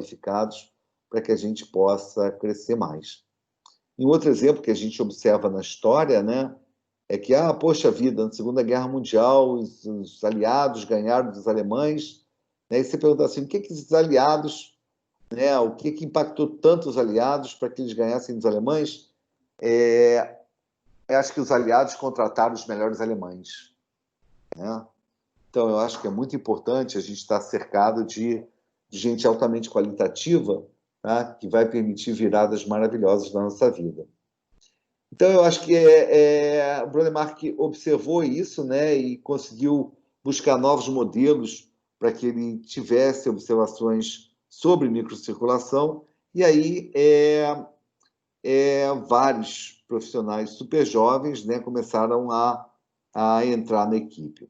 qualificados para que a gente possa crescer mais. E um outro exemplo que a gente observa na história, né, é que, poxa vida, na Segunda Guerra Mundial, os aliados ganharam dos alemães, né, e você pergunta assim, o que esses aliados, né, o que impactou tanto os aliados para que eles ganhassem dos alemães? Eu acho que os aliados contrataram os melhores alemães, né? Então, eu acho que é muito importante a gente estar cercado de gente altamente qualitativa, tá? Que vai permitir viradas maravilhosas na nossa vida. Então, eu acho que o Brodemar observou isso, né? E conseguiu buscar novos modelos para que ele tivesse observações sobre microcirculação. E aí, vários profissionais super jovens, né, começaram a entrar na equipe.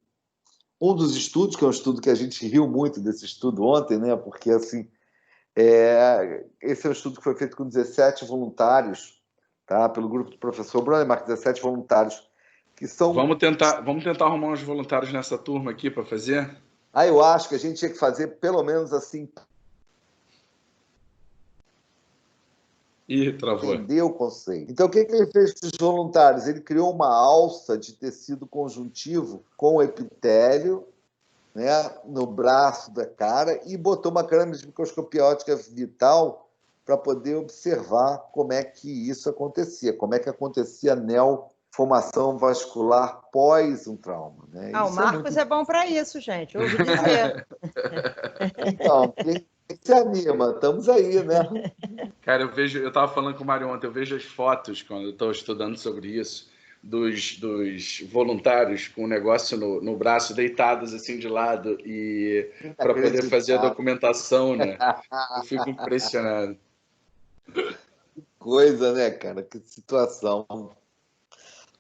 Um dos estudos, que é um estudo que a gente riu muito desse estudo ontem, né, porque assim, esse é um estudo que foi feito com 17 voluntários, tá, pelo grupo do professor Brodemar, 17 voluntários, que são... Vamos tentar arrumar uns voluntários nessa turma aqui para fazer? Eu acho que a gente tinha que fazer pelo menos assim... Travou. Entender o conceito. Então, o que ele fez com os voluntários? Ele criou uma alça de tecido conjuntivo com epitélio, né, no braço da cara e botou uma câmera de microscopia óptica vital para poder observar como é que isso acontecia, como é que acontecia a neoformação vascular pós um trauma. Né? O Marcos é bom para isso, gente, ouvi dizer. Então, quem se anima? Estamos aí, né? Cara, eu estava falando com o Mário ontem, eu vejo as fotos, quando eu estou estudando sobre isso, dos voluntários com o negócio no braço, deitados assim de lado, e para poder fazer a documentação, né? Eu fico impressionado. Que coisa, né, cara? Que situação.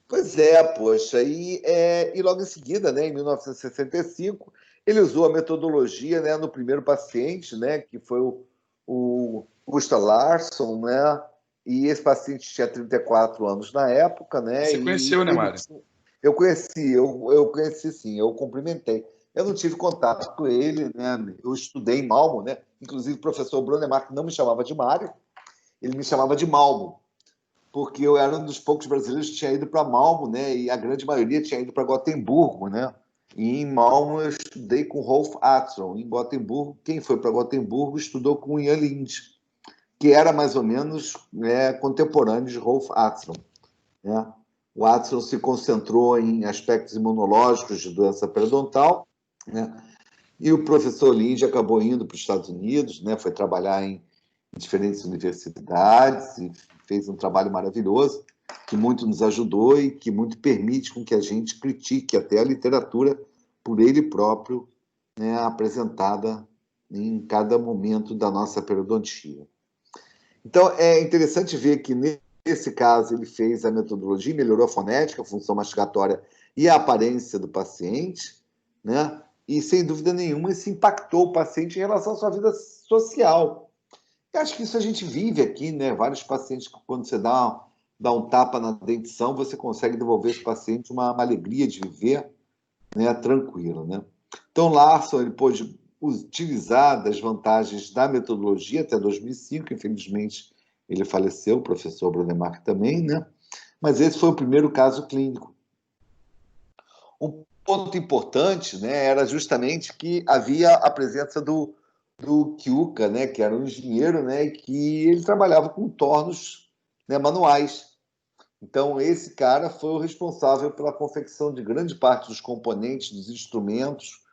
Pois é, poxa. E logo em seguida, né, em 1965, ele usou a metodologia, né, no primeiro paciente, né, que foi o Gustav Larsson, né? E esse paciente tinha 34 anos na época, né? Você conheceu, né, Mário? Eu conheci sim, eu cumprimentei. Eu não tive contato com ele, né? Eu estudei em Malmo, né? Inclusive o professor Brodemar não me chamava de Mário, ele me chamava de Malmo, porque eu era um dos poucos brasileiros que tinha ido para Malmo, né? E a grande maioria tinha ido para Gotemburgo, né? E em Malmo eu estudei com Rolf Atson. Em Gotemburgo, quem foi para Gotemburgo estudou com Ian Lind, que era mais ou menos, né, contemporâneo de Rolf Atson. Né? O Atson se concentrou em aspectos imunológicos de doença periodontal, né? E o professor Lind acabou indo para os Estados Unidos, né? Foi trabalhar em diferentes universidades e fez um trabalho maravilhoso, que muito nos ajudou e que muito permite com que a gente critique até a literatura por ele próprio, né, apresentada em cada momento da nossa periodontia. Então, é interessante ver que, nesse caso, ele fez a metodologia, melhorou a fonética, a função mastigatória e a aparência do paciente, né? E, sem dúvida nenhuma, isso impactou o paciente em relação à sua vida social. Eu acho que isso a gente vive aqui, né? Vários pacientes, quando você dá um tapa na dentição, você consegue devolver esse paciente uma alegria de viver, né, tranquilo, né? Então, Larson, ele pôde utilizar das vantagens da metodologia até 2005, infelizmente ele faleceu, o professor Brodemar também, né? Mas esse foi o primeiro caso clínico. Um ponto importante, né, era justamente que havia a presença do Kiuka, né, que era um engenheiro, né, e que ele trabalhava com tornos, né, manuais. Então, esse cara foi o responsável pela confecção de grande parte dos componentes, dos instrumentos,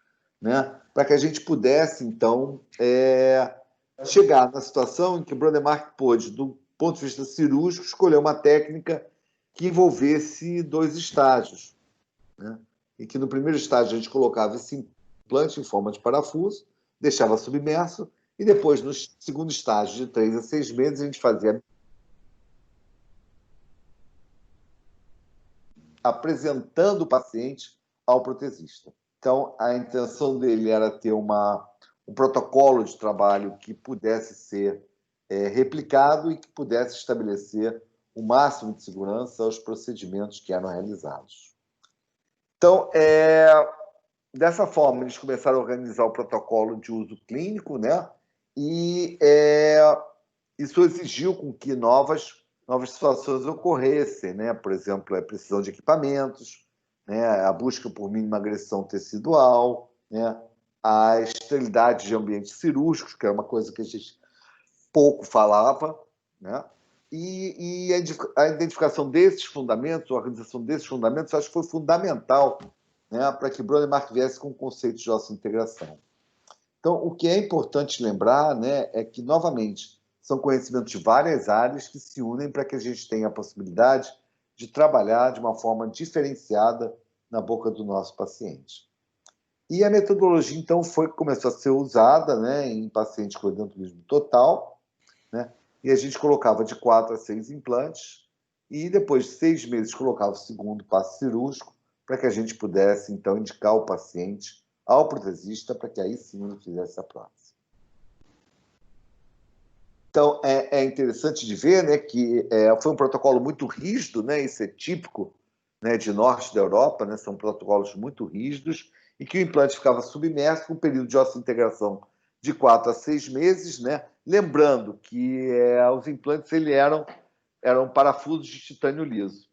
né, para que a gente pudesse, então, chegar na situação em que o Brodemar pôde, do ponto de vista cirúrgico, escolher uma técnica que envolvesse 2 estágios, né? E que no primeiro estágio a gente colocava esse implante em forma de parafuso, deixava submerso, e depois, no segundo estágio, de 3 a 6 meses, a gente fazia apresentando o paciente ao protesista. Então, a intenção dele era ter um protocolo de trabalho que pudesse ser replicado e que pudesse estabelecer o máximo de segurança aos procedimentos que eram realizados. Então, dessa forma, eles começaram a organizar o protocolo de uso clínico, né? E isso exigiu com que novas situações ocorressem, né? Por exemplo, a precisão de equipamentos, né? A busca por mínima agressão tecidual, né? A esterilidade de ambientes cirúrgicos, que é uma coisa que a gente pouco falava, né? E a identificação desses fundamentos, a organização desses fundamentos, acho que foi fundamental, né, para que Brodemar viesse com o conceito de osseointegração. Então, o que é importante lembrar, né, é que, novamente, são conhecimentos de várias áreas que se unem para que a gente tenha a possibilidade de trabalhar de uma forma diferenciada na boca do nosso paciente. E a metodologia, então, começou a ser usada, né, em pacientes com odontologismo total, né, e a gente colocava de 4 a 6 implantes e, depois de 6 meses, colocava o segundo passo cirúrgico para que a gente pudesse, então, indicar o paciente ao protesista para que aí sim ele fizesse a prótese. Então, é interessante de ver, né, que foi um protocolo muito rígido, né, isso é típico, né, de norte da Europa, né, são protocolos muito rígidos, e que o implante ficava submerso com um período de osseointegração de 4 a 6 meses, né, lembrando que os implantes eram parafusos de titânio liso.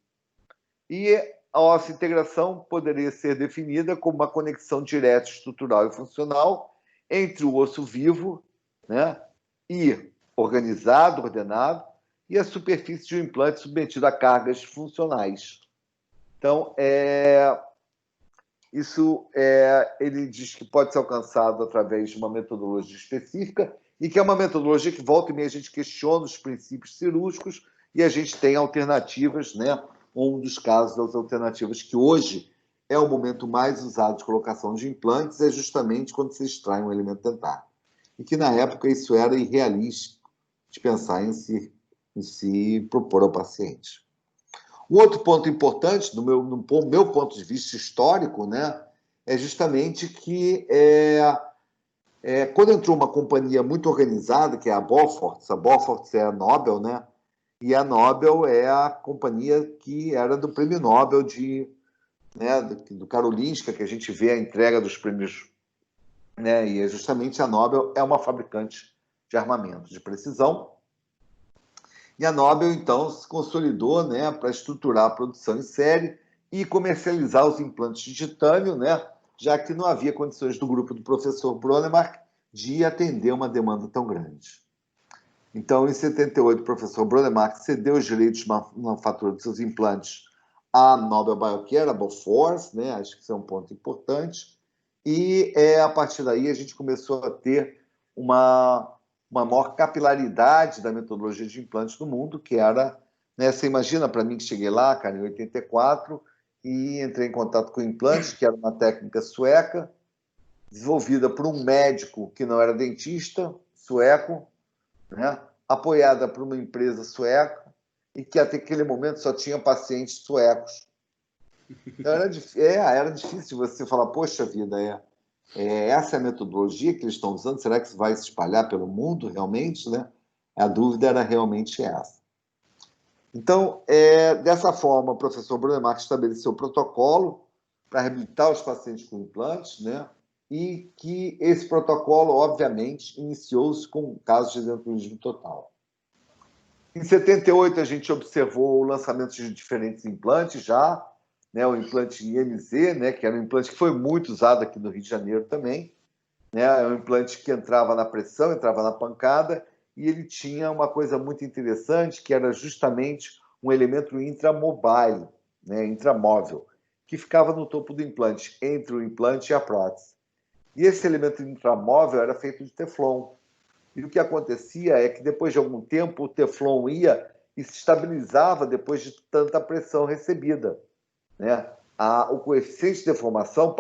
E a osseointegração poderia ser definida como uma conexão direta estrutural e funcional entre o osso vivo, né, e organizado, ordenado, e a superfície de um implante submetido a cargas funcionais. Então, ele diz que pode ser alcançado através de uma metodologia específica e que é uma metodologia que, volta e meia, a gente questiona os princípios cirúrgicos e a gente tem alternativas, né? Um dos casos das alternativas que hoje é o momento mais usado de colocação de implantes é justamente quando se extrai um elemento dentário. E que, na época, isso era irrealista de pensar em se propor ao paciente. Um outro ponto importante, no meu ponto de vista histórico, né, é justamente que quando entrou uma companhia muito organizada, que é a Bofors é a Nobel, né, e a Nobel é a companhia que era do Prêmio Nobel do Karolinska, que a gente vê a entrega dos prêmios, né, e justamente a Nobel é uma fabricante de armamento de precisão. E a Nobel, então, se consolidou, né, para estruturar a produção em série e comercializar os implantes de titânio, né, já que não havia condições do grupo do professor Brodemar de atender uma demanda tão grande. Então, em 78, o professor Brodemar cedeu os direitos de manufatura dos seus implantes à Nobel Biocare, a Bofors, né, acho que isso é um ponto importante, e a partir daí a gente começou a ter uma maior capilaridade da metodologia de implantes no mundo, que era, né, você imagina, para mim que cheguei lá, cara, em 84, e entrei em contato com o implante, que era uma técnica sueca, desenvolvida por um médico que não era dentista, sueco, né, apoiada por uma empresa sueca, e que até aquele momento só tinha pacientes suecos. Então, era difícil você falar, poxa vida, essa é a metodologia que eles estão usando, será que isso vai se espalhar pelo mundo realmente, né? A dúvida era realmente essa. Então, dessa forma, o professor Brodemar estabeleceu o protocolo para reabilitar os pacientes com implantes, né? E que esse protocolo, obviamente, iniciou-se com o caso de odontologismo total. Em 78, a gente observou o lançamento de diferentes implantes já, né, o implante IMZ, né, que era um implante que foi muito usado aqui no Rio de Janeiro também, né, é um implante que entrava na pressão, entrava na pancada, e ele tinha uma coisa muito interessante, que era justamente um elemento intramobile, né, intramóvel, que ficava no topo do implante, entre o implante e a prótese. E esse elemento intramóvel era feito de teflon. E o que acontecia é que, depois de algum tempo, o teflon ia e se estabilizava depois de tanta pressão recebida, né? O coeficiente de deformação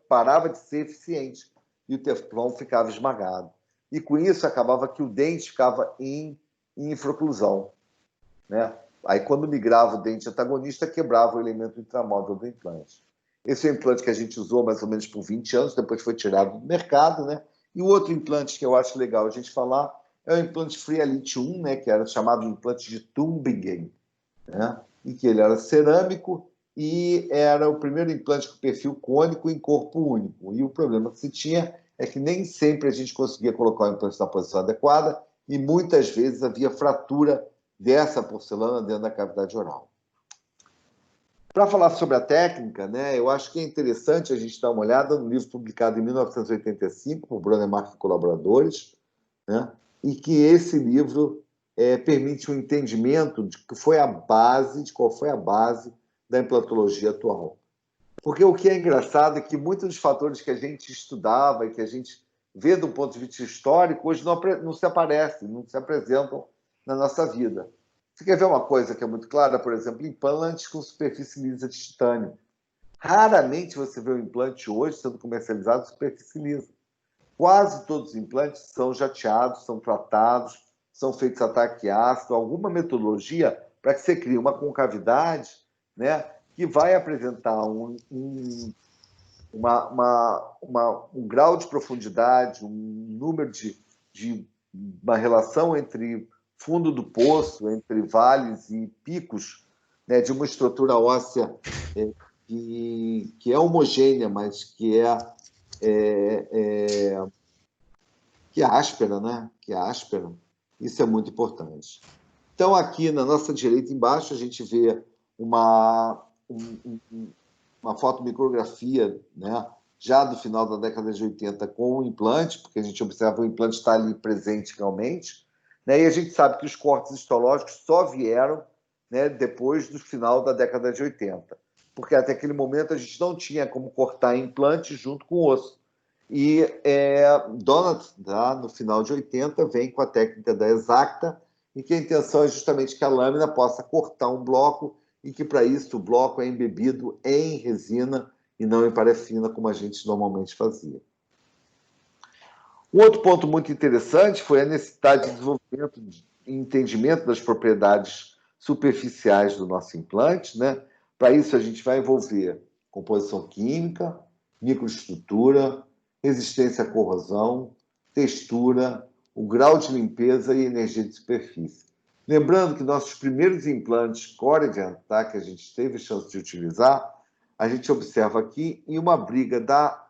parava de ser eficiente e o teflon ficava esmagado. E com isso acabava que o dente ficava em infroclusão, né? Aí, quando migrava o dente antagonista, quebrava o elemento intramóvel do implante. Esse é o implante que a gente usou mais ou menos por 20 anos, depois foi tirado do mercado, né? E o outro implante que eu acho legal a gente falar é o implante Freelite 1, né? Que era chamado de implante de Tübingen, né? E que ele era cerâmico e era o primeiro implante com perfil cônico em corpo único. E o problema que se tinha é que nem sempre a gente conseguia colocar o implante na posição adequada e muitas vezes havia fratura dessa porcelana dentro da cavidade oral. Para falar sobre a técnica, né, eu acho que é interessante a gente dar uma olhada no livro publicado em 1985 por Bronnemark e colaboradores, né, e que esse livro permite um entendimento de qual foi a base da implantologia atual. Porque o que é engraçado é que muitos dos fatores que a gente estudava e que a gente vê do ponto de vista histórico, hoje não se aparecem, não se apresentam na nossa vida. Você quer ver uma coisa que é muito clara? Por exemplo, implantes com superfície lisa de titânio. Raramente você vê um implante hoje sendo comercializado com superfície lisa. Quase todos os implantes são jateados, são tratados, são feitos ataque ácido, alguma metodologia para que você crie uma concavidade, né, que vai apresentar um grau de profundidade, um número de uma relação entre fundo do poço, entre vales e picos, né, de uma estrutura óssea que é homogênea, mas que é áspera, né? Que é áspera. Isso é muito importante. Então, aqui na nossa direita embaixo, a gente vê uma fotomicrografia, né, já do final da década de 80 com o implante, porque a gente observa o implante estar ali presente realmente, né, e a gente sabe que os cortes histológicos só vieram, né, depois do final da década de 80, porque até aquele momento a gente não tinha como cortar implante junto com o osso. E Donat, no final de 80, vem com a técnica da Exacta, em que a intenção é justamente que a lâmina possa cortar um bloco e que, para isso, o bloco é embebido em resina e não em parafina, como a gente normalmente fazia. Um outro ponto muito interessante foi a necessidade de desenvolvimento e entendimento das propriedades superficiais do nosso implante, né? Para isso, a gente vai envolver composição química, microestrutura, resistência à corrosão, textura, o grau de limpeza e energia de superfície. Lembrando que nossos primeiros implantes Corrigan, tá, que a gente teve chance de utilizar, a gente observa aqui em uma briga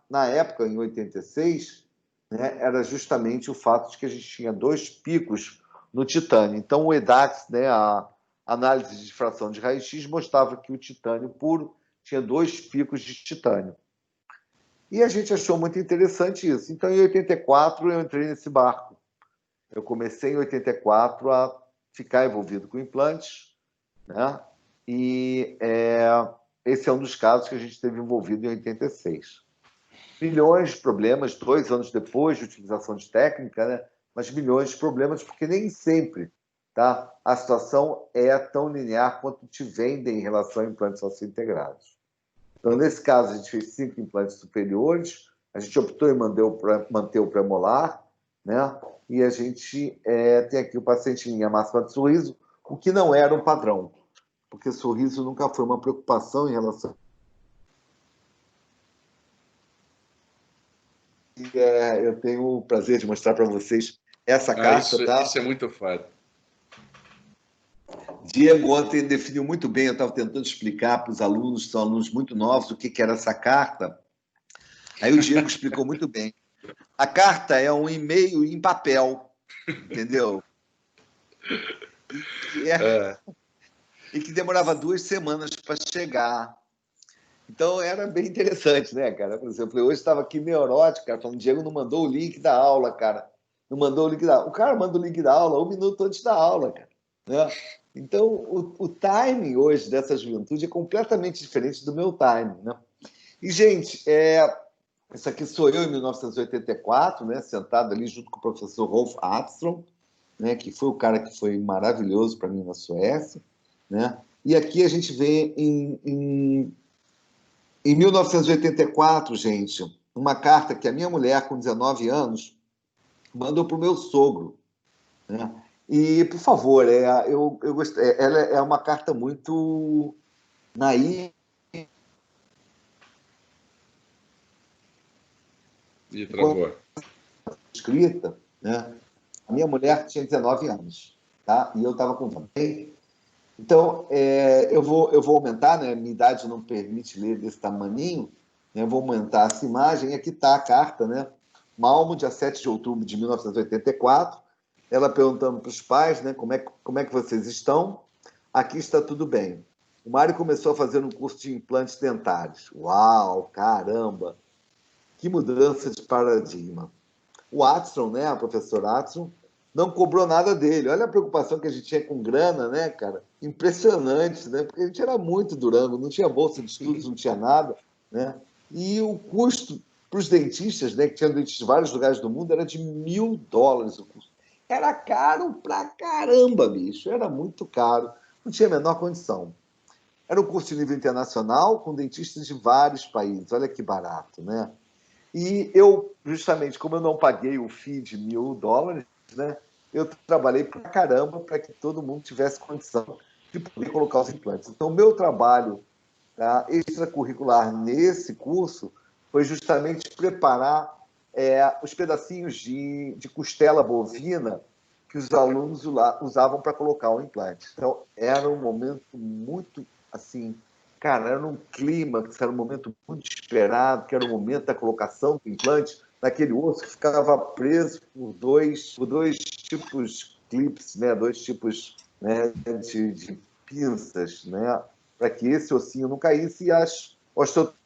na época, em 86, né, era justamente o fato de que a gente tinha 2 picos no titânio. Então, o EDAX, né, a análise de fração de raio-x, mostrava que o titânio puro tinha 2 picos de titânio. E a gente achou muito interessante isso. Então, em 84, eu entrei nesse barco. Eu comecei em 84 a ficar envolvido com implantes, né? E esse é um dos casos que a gente esteve envolvido em 86. Milhões de problemas, 2 anos depois de utilização de técnica, né? Mas milhões de problemas, porque nem sempre, tá, a situação é tão linear quanto te vendem em relação a implantes osseo-integrados. Então, nesse caso, a gente fez 5 implantes superiores, a gente optou em manter o premolar, né? E a gente tem aqui o paciente em linha máxima de sorriso, o que não era um padrão, porque sorriso nunca foi uma preocupação em relação... eu tenho o prazer de mostrar para vocês essa carta. Isso é muito foda. Diego ontem definiu muito bem, eu estava tentando explicar para os alunos, são alunos muito novos, o que era essa carta. Aí o Diego explicou muito bem. A carta é um e-mail em papel, entendeu? E que demorava 2 semanas para chegar. Então, era bem interessante, né, cara? Por exemplo, eu hoje estava aqui neurótico, cara, falando, Diego não mandou o link da aula, cara. Não mandou o link da aula. O cara manda o link da aula 1 minuto antes da aula, cara. Né? Então, o timing hoje dessa juventude é completamente diferente do meu timing, né? E, gente, isso aqui sou eu em 1984, né, sentado ali junto com o professor Rolf Atström, né, que foi o cara que foi maravilhoso para mim na Suécia, né? E aqui a gente vê em 1984, gente, uma carta que a minha mulher, com 19 anos, mandou para o meu sogro, né? E, por favor, eu gostei, ela é uma carta muito naí E travou. Escrita, né? A minha mulher tinha 19 anos, tá? E eu estava com 20. Então, eu vou aumentar, né? Minha idade não permite ler desse tamaninho, né? Eu vou aumentar essa imagem, e aqui está a carta, né? Malmo, dia 7 de outubro de 1984. Ela perguntando para os pais, né, como é que vocês estão? Aqui está tudo bem. O Mário começou a fazer um curso de implantes dentários. Uau, caramba! Que mudança de paradigma. O Atson, né, a professora Atson, não cobrou nada dele. Olha a preocupação que a gente tinha com grana, né, cara? Impressionante, né? Porque a gente era muito Durango, não tinha bolsa de estudos, não tinha nada, né? E o custo para os dentistas, né, que tinham dentistas de vários lugares do mundo, era de $1.000 o custo. Era caro pra caramba, bicho. Era muito caro. Não tinha a menor condição. Era um curso de nível internacional com dentistas de vários países. Olha que barato, né? E eu, justamente, como eu não paguei o FII de $1.000, né, eu trabalhei pra caramba para que todo mundo tivesse condição de poder colocar os implantes. Então, o meu trabalho, tá, extracurricular nesse curso foi justamente preparar os pedacinhos de costela bovina que os alunos usavam para colocar o implante. Então, era um momento muito, assim, cara, era um clima, que era um momento muito esperado, que era o momento da colocação do implante naquele osso que ficava preso por dois tipos clips, né? Dois tipos, né, de pinças, né? Para que esse ossinho não caísse e as osteotomias.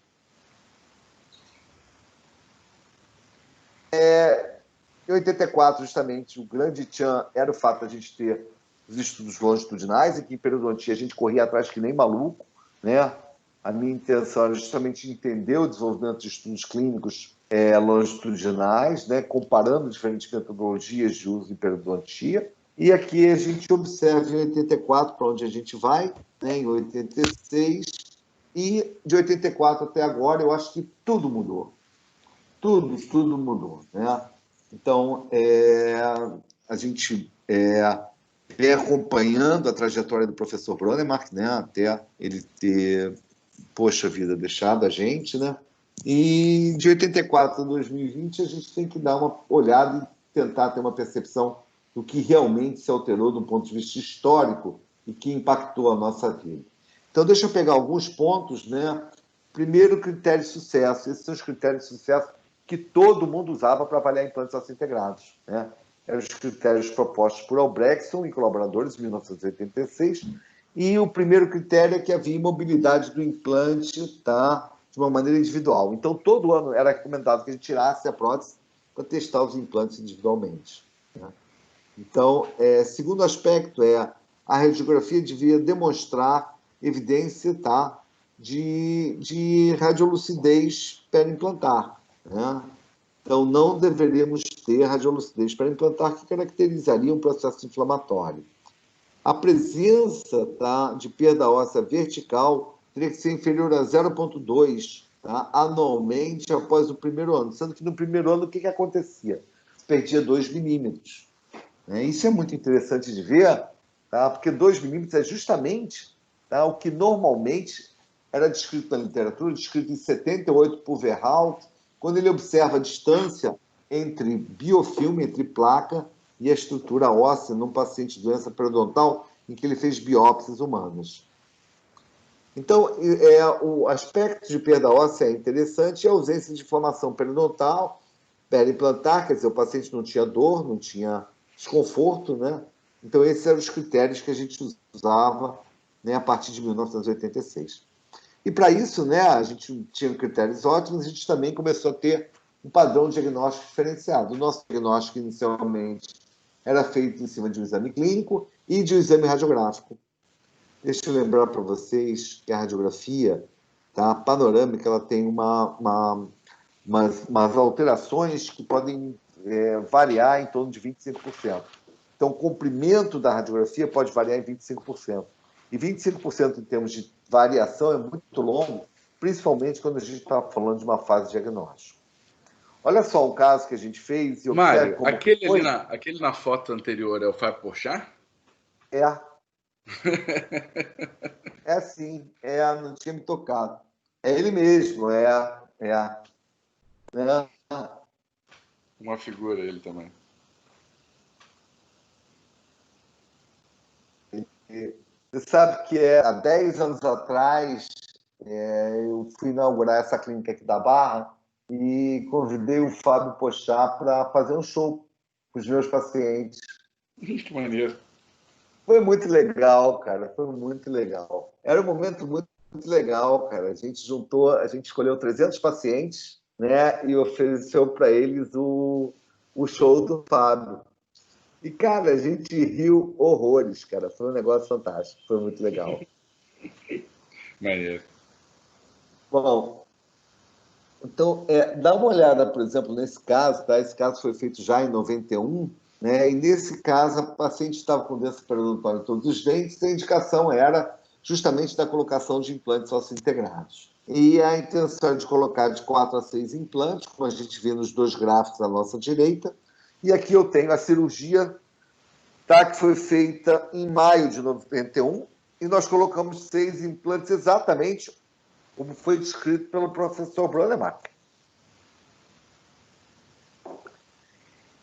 Em 84, justamente, o grande tchan era o fato de a gente ter os estudos longitudinais, e que em periodontia a gente corria atrás que nem maluco, né? A minha intenção era justamente entender o desenvolvimento de estudos clínicos longitudinais, né? Comparando diferentes metodologias de uso em periodontia. E aqui a gente observa em 84 para onde a gente vai, né? Em 86, e de 84 até agora eu acho que tudo mudou. Tudo mudou, né? Então, a gente vem acompanhando a trajetória do professor Bronnemark, né? Até ele ter, poxa vida, deixado a gente, né? E de 84 a 2020, a gente tem que dar uma olhada e tentar ter uma percepção do que realmente se alterou do ponto de vista histórico e que impactou a nossa vida. Então, deixa eu pegar alguns pontos, né? Primeiro, critério de sucesso. Esses são os critérios de sucesso que todo mundo usava para avaliar implantes osso-integrados, né? Eram os critérios propostos por Albrechtson e colaboradores em 1986. E o primeiro critério é que havia imobilidade do implante, tá, de uma maneira individual. Então, todo ano era recomendado que a gente tirasse a prótese para testar os implantes individualmente, né? Então, segundo aspecto a radiografia devia demonstrar evidência, tá, de radiolucidez perimplantar, né? Então, não deveríamos ter radiolucidez perimplantar que caracterizaria um processo inflamatório. A presença, tá, de perda óssea vertical teria que ser inferior a 0,2, tá, anualmente após o primeiro ano. Sendo que no primeiro ano, o que acontecia? Perdia 2 milímetros. Né? Isso é muito interessante de ver, tá, porque 2 milímetros é justamente, tá, o que normalmente era descrito na literatura, descrito em 78 por Verhaalt, quando ele observa a distância entre biofilme, entre placa e a estrutura óssea num paciente de doença periodontal em que ele fez biópsias humanas. Então, o aspecto de perda óssea é interessante, e a ausência de inflamação periodontal, perimplantar, quer dizer, o paciente não tinha dor, não tinha desconforto, né? Então, esses eram os critérios que a gente usava, né, a partir de 1986. E para isso, né, a gente tinha critérios ótimos, a gente também começou a ter um padrão diagnóstico diferenciado. O nosso diagnóstico, inicialmente, era feito em cima de um exame clínico e de um exame radiográfico. Deixa eu lembrar para vocês que a radiografia, tá, panorâmica, ela tem umas alterações que podem variar em torno de 25%. Então, o comprimento da radiografia pode variar em 25%. E 25% em termos de variação é muito longo, principalmente quando a gente está falando de uma fase diagnóstica. Olha só um caso que a gente fez e observe Mário, como aquele aquele na foto anterior é o Fábio Porchat? É. Sim, não tinha me tocado. É ele mesmo, né? Uma figura ele também. Você sabe que há 10 anos atrás eu fui inaugurar essa clínica aqui da Barra e convidei o Fábio Pochá para fazer um show com os meus pacientes. Que maneiro. Foi muito legal, cara, foi muito legal. Era um momento muito legal, cara. A gente escolheu 300 pacientes, né, e ofereceu para eles o show do Fábio. E, cara, a gente riu horrores, cara. Foi um negócio fantástico, foi muito legal. Maneiro. Bom, então, dá uma olhada, por exemplo, nesse caso, tá? Esse caso foi feito já em 91, né? E nesse caso, a paciente estava com doença periodontal em todos os dentes, e a indicação era justamente da colocação de implantes ósseo-integrados. E a intenção é de colocar de 4 a 6 implantes, como a gente vê nos dois gráficos à nossa direita. E aqui eu tenho a cirurgia, tá? Que foi feita em maio de 91, e nós colocamos 6 implantes exatamente como foi descrito pelo professor Bronnemark.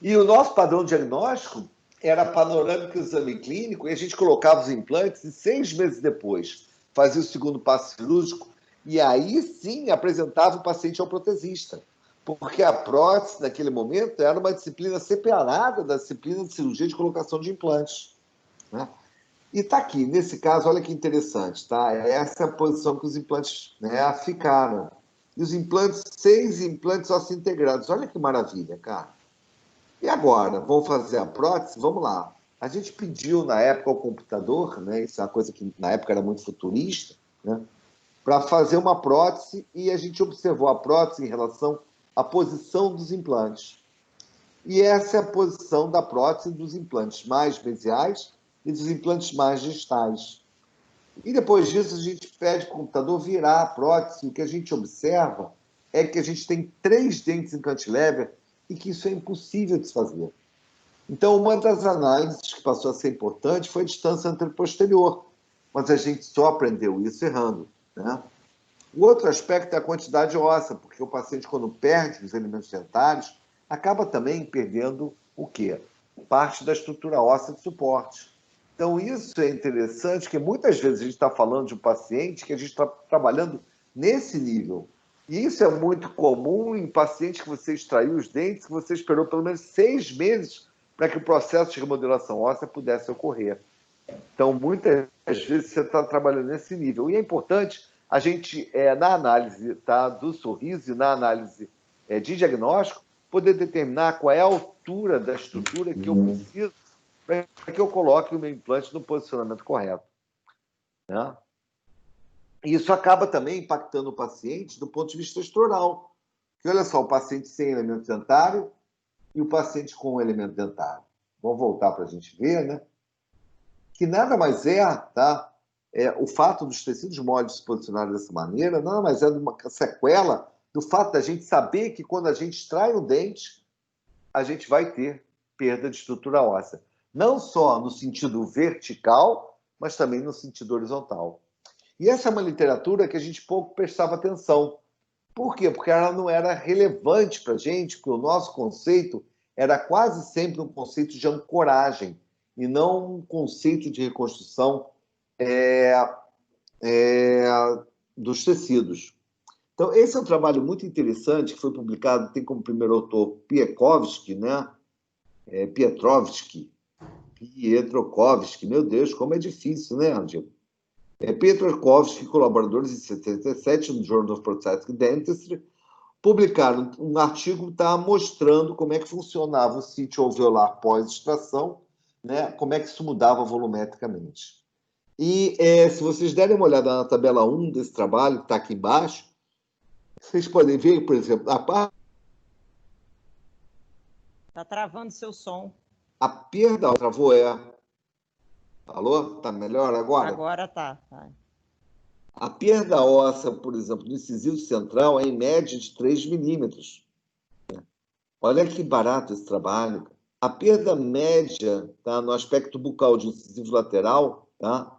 E o nosso padrão diagnóstico era panorâmico exame clínico, e a gente colocava os implantes e 6 meses depois fazia o segundo passo cirúrgico, e aí sim apresentava o paciente ao protesista. Porque a prótese, naquele momento, era uma disciplina separada da disciplina de cirurgia de colocação de implantes, né? E está aqui, nesse caso, olha que interessante, tá? Essa é a posição que os implantes, né, ficaram. E os implantes, 6 implantes ósseo-integrados. Olha que maravilha, cara. E agora, vamos fazer a prótese? Vamos lá. A gente pediu, na época, ao computador, né, isso é uma coisa que na época era muito futurista, né, para fazer uma prótese, e a gente observou a prótese em relação à posição dos implantes. E essa é a posição da prótese dos implantes mais mesiais e dos implantes mais distais. E depois disso, a gente pede para o computador virar a prótese. O que a gente observa é que a gente tem 3 dentes em cantilever e que isso é impossível de se fazer. Então, uma das análises que passou a ser importante foi a distância anteroposterior, mas a gente só aprendeu isso errando, né? O outro aspecto é a quantidade óssea, porque o paciente, quando perde os elementos dentários, acaba também perdendo o quê? Parte da estrutura óssea de suporte. Então, isso é interessante, porque muitas vezes a gente está falando de um paciente que a gente está trabalhando nesse nível. E isso é muito comum em pacientes que você extraiu os dentes, que você esperou pelo menos 6 meses para que o processo de remodelação óssea pudesse ocorrer. Então, muitas vezes você está trabalhando nesse nível. E é importante a gente, na análise, tá, do sorriso e na análise de diagnóstico, poder determinar qual é a altura da estrutura que eu preciso para que eu coloque o meu implante no posicionamento correto, né? E isso acaba também impactando o paciente do ponto de vista estrutural. Porque, olha só, o paciente sem elemento dentário e o paciente com elemento dentário. Vamos voltar para a gente ver, né? Que nada mais tá? O fato dos tecidos moles se posicionarem dessa maneira, nada mais é uma sequela do fato da gente saber que quando a gente extrai o dente, a gente vai ter perda de estrutura óssea. Não só no sentido vertical, mas também no sentido horizontal. E essa é uma literatura que a gente pouco prestava atenção. Por quê? Porque ela não era relevante para a gente, porque o nosso conceito era quase sempre um conceito de ancoragem, e não um conceito de reconstrução dos tecidos. Então, esse é um trabalho muito interessante, que foi publicado, tem como primeiro autor Pietrovsky, né? Pietrovsky, meu Deus, como é difícil, né, Angelo? Pietrovsky e colaboradores em 77, no Journal of Prosthetic Dentistry, publicaram um artigo que está mostrando como é que funcionava o sítio alveolar pós-extração, né? Como é que isso mudava volumetricamente. E se vocês derem uma olhada na tabela 1 desse trabalho, que está aqui embaixo, vocês podem ver, por exemplo, a parte... Está travando seu som. A perda... Travou, Alô? Está melhor agora? Agora tá. A perda óssea, por exemplo, do incisivo central é em média de 3 milímetros. Olha que barato esse trabalho. A perda média, tá, no aspecto bucal de incisivo lateral, tá,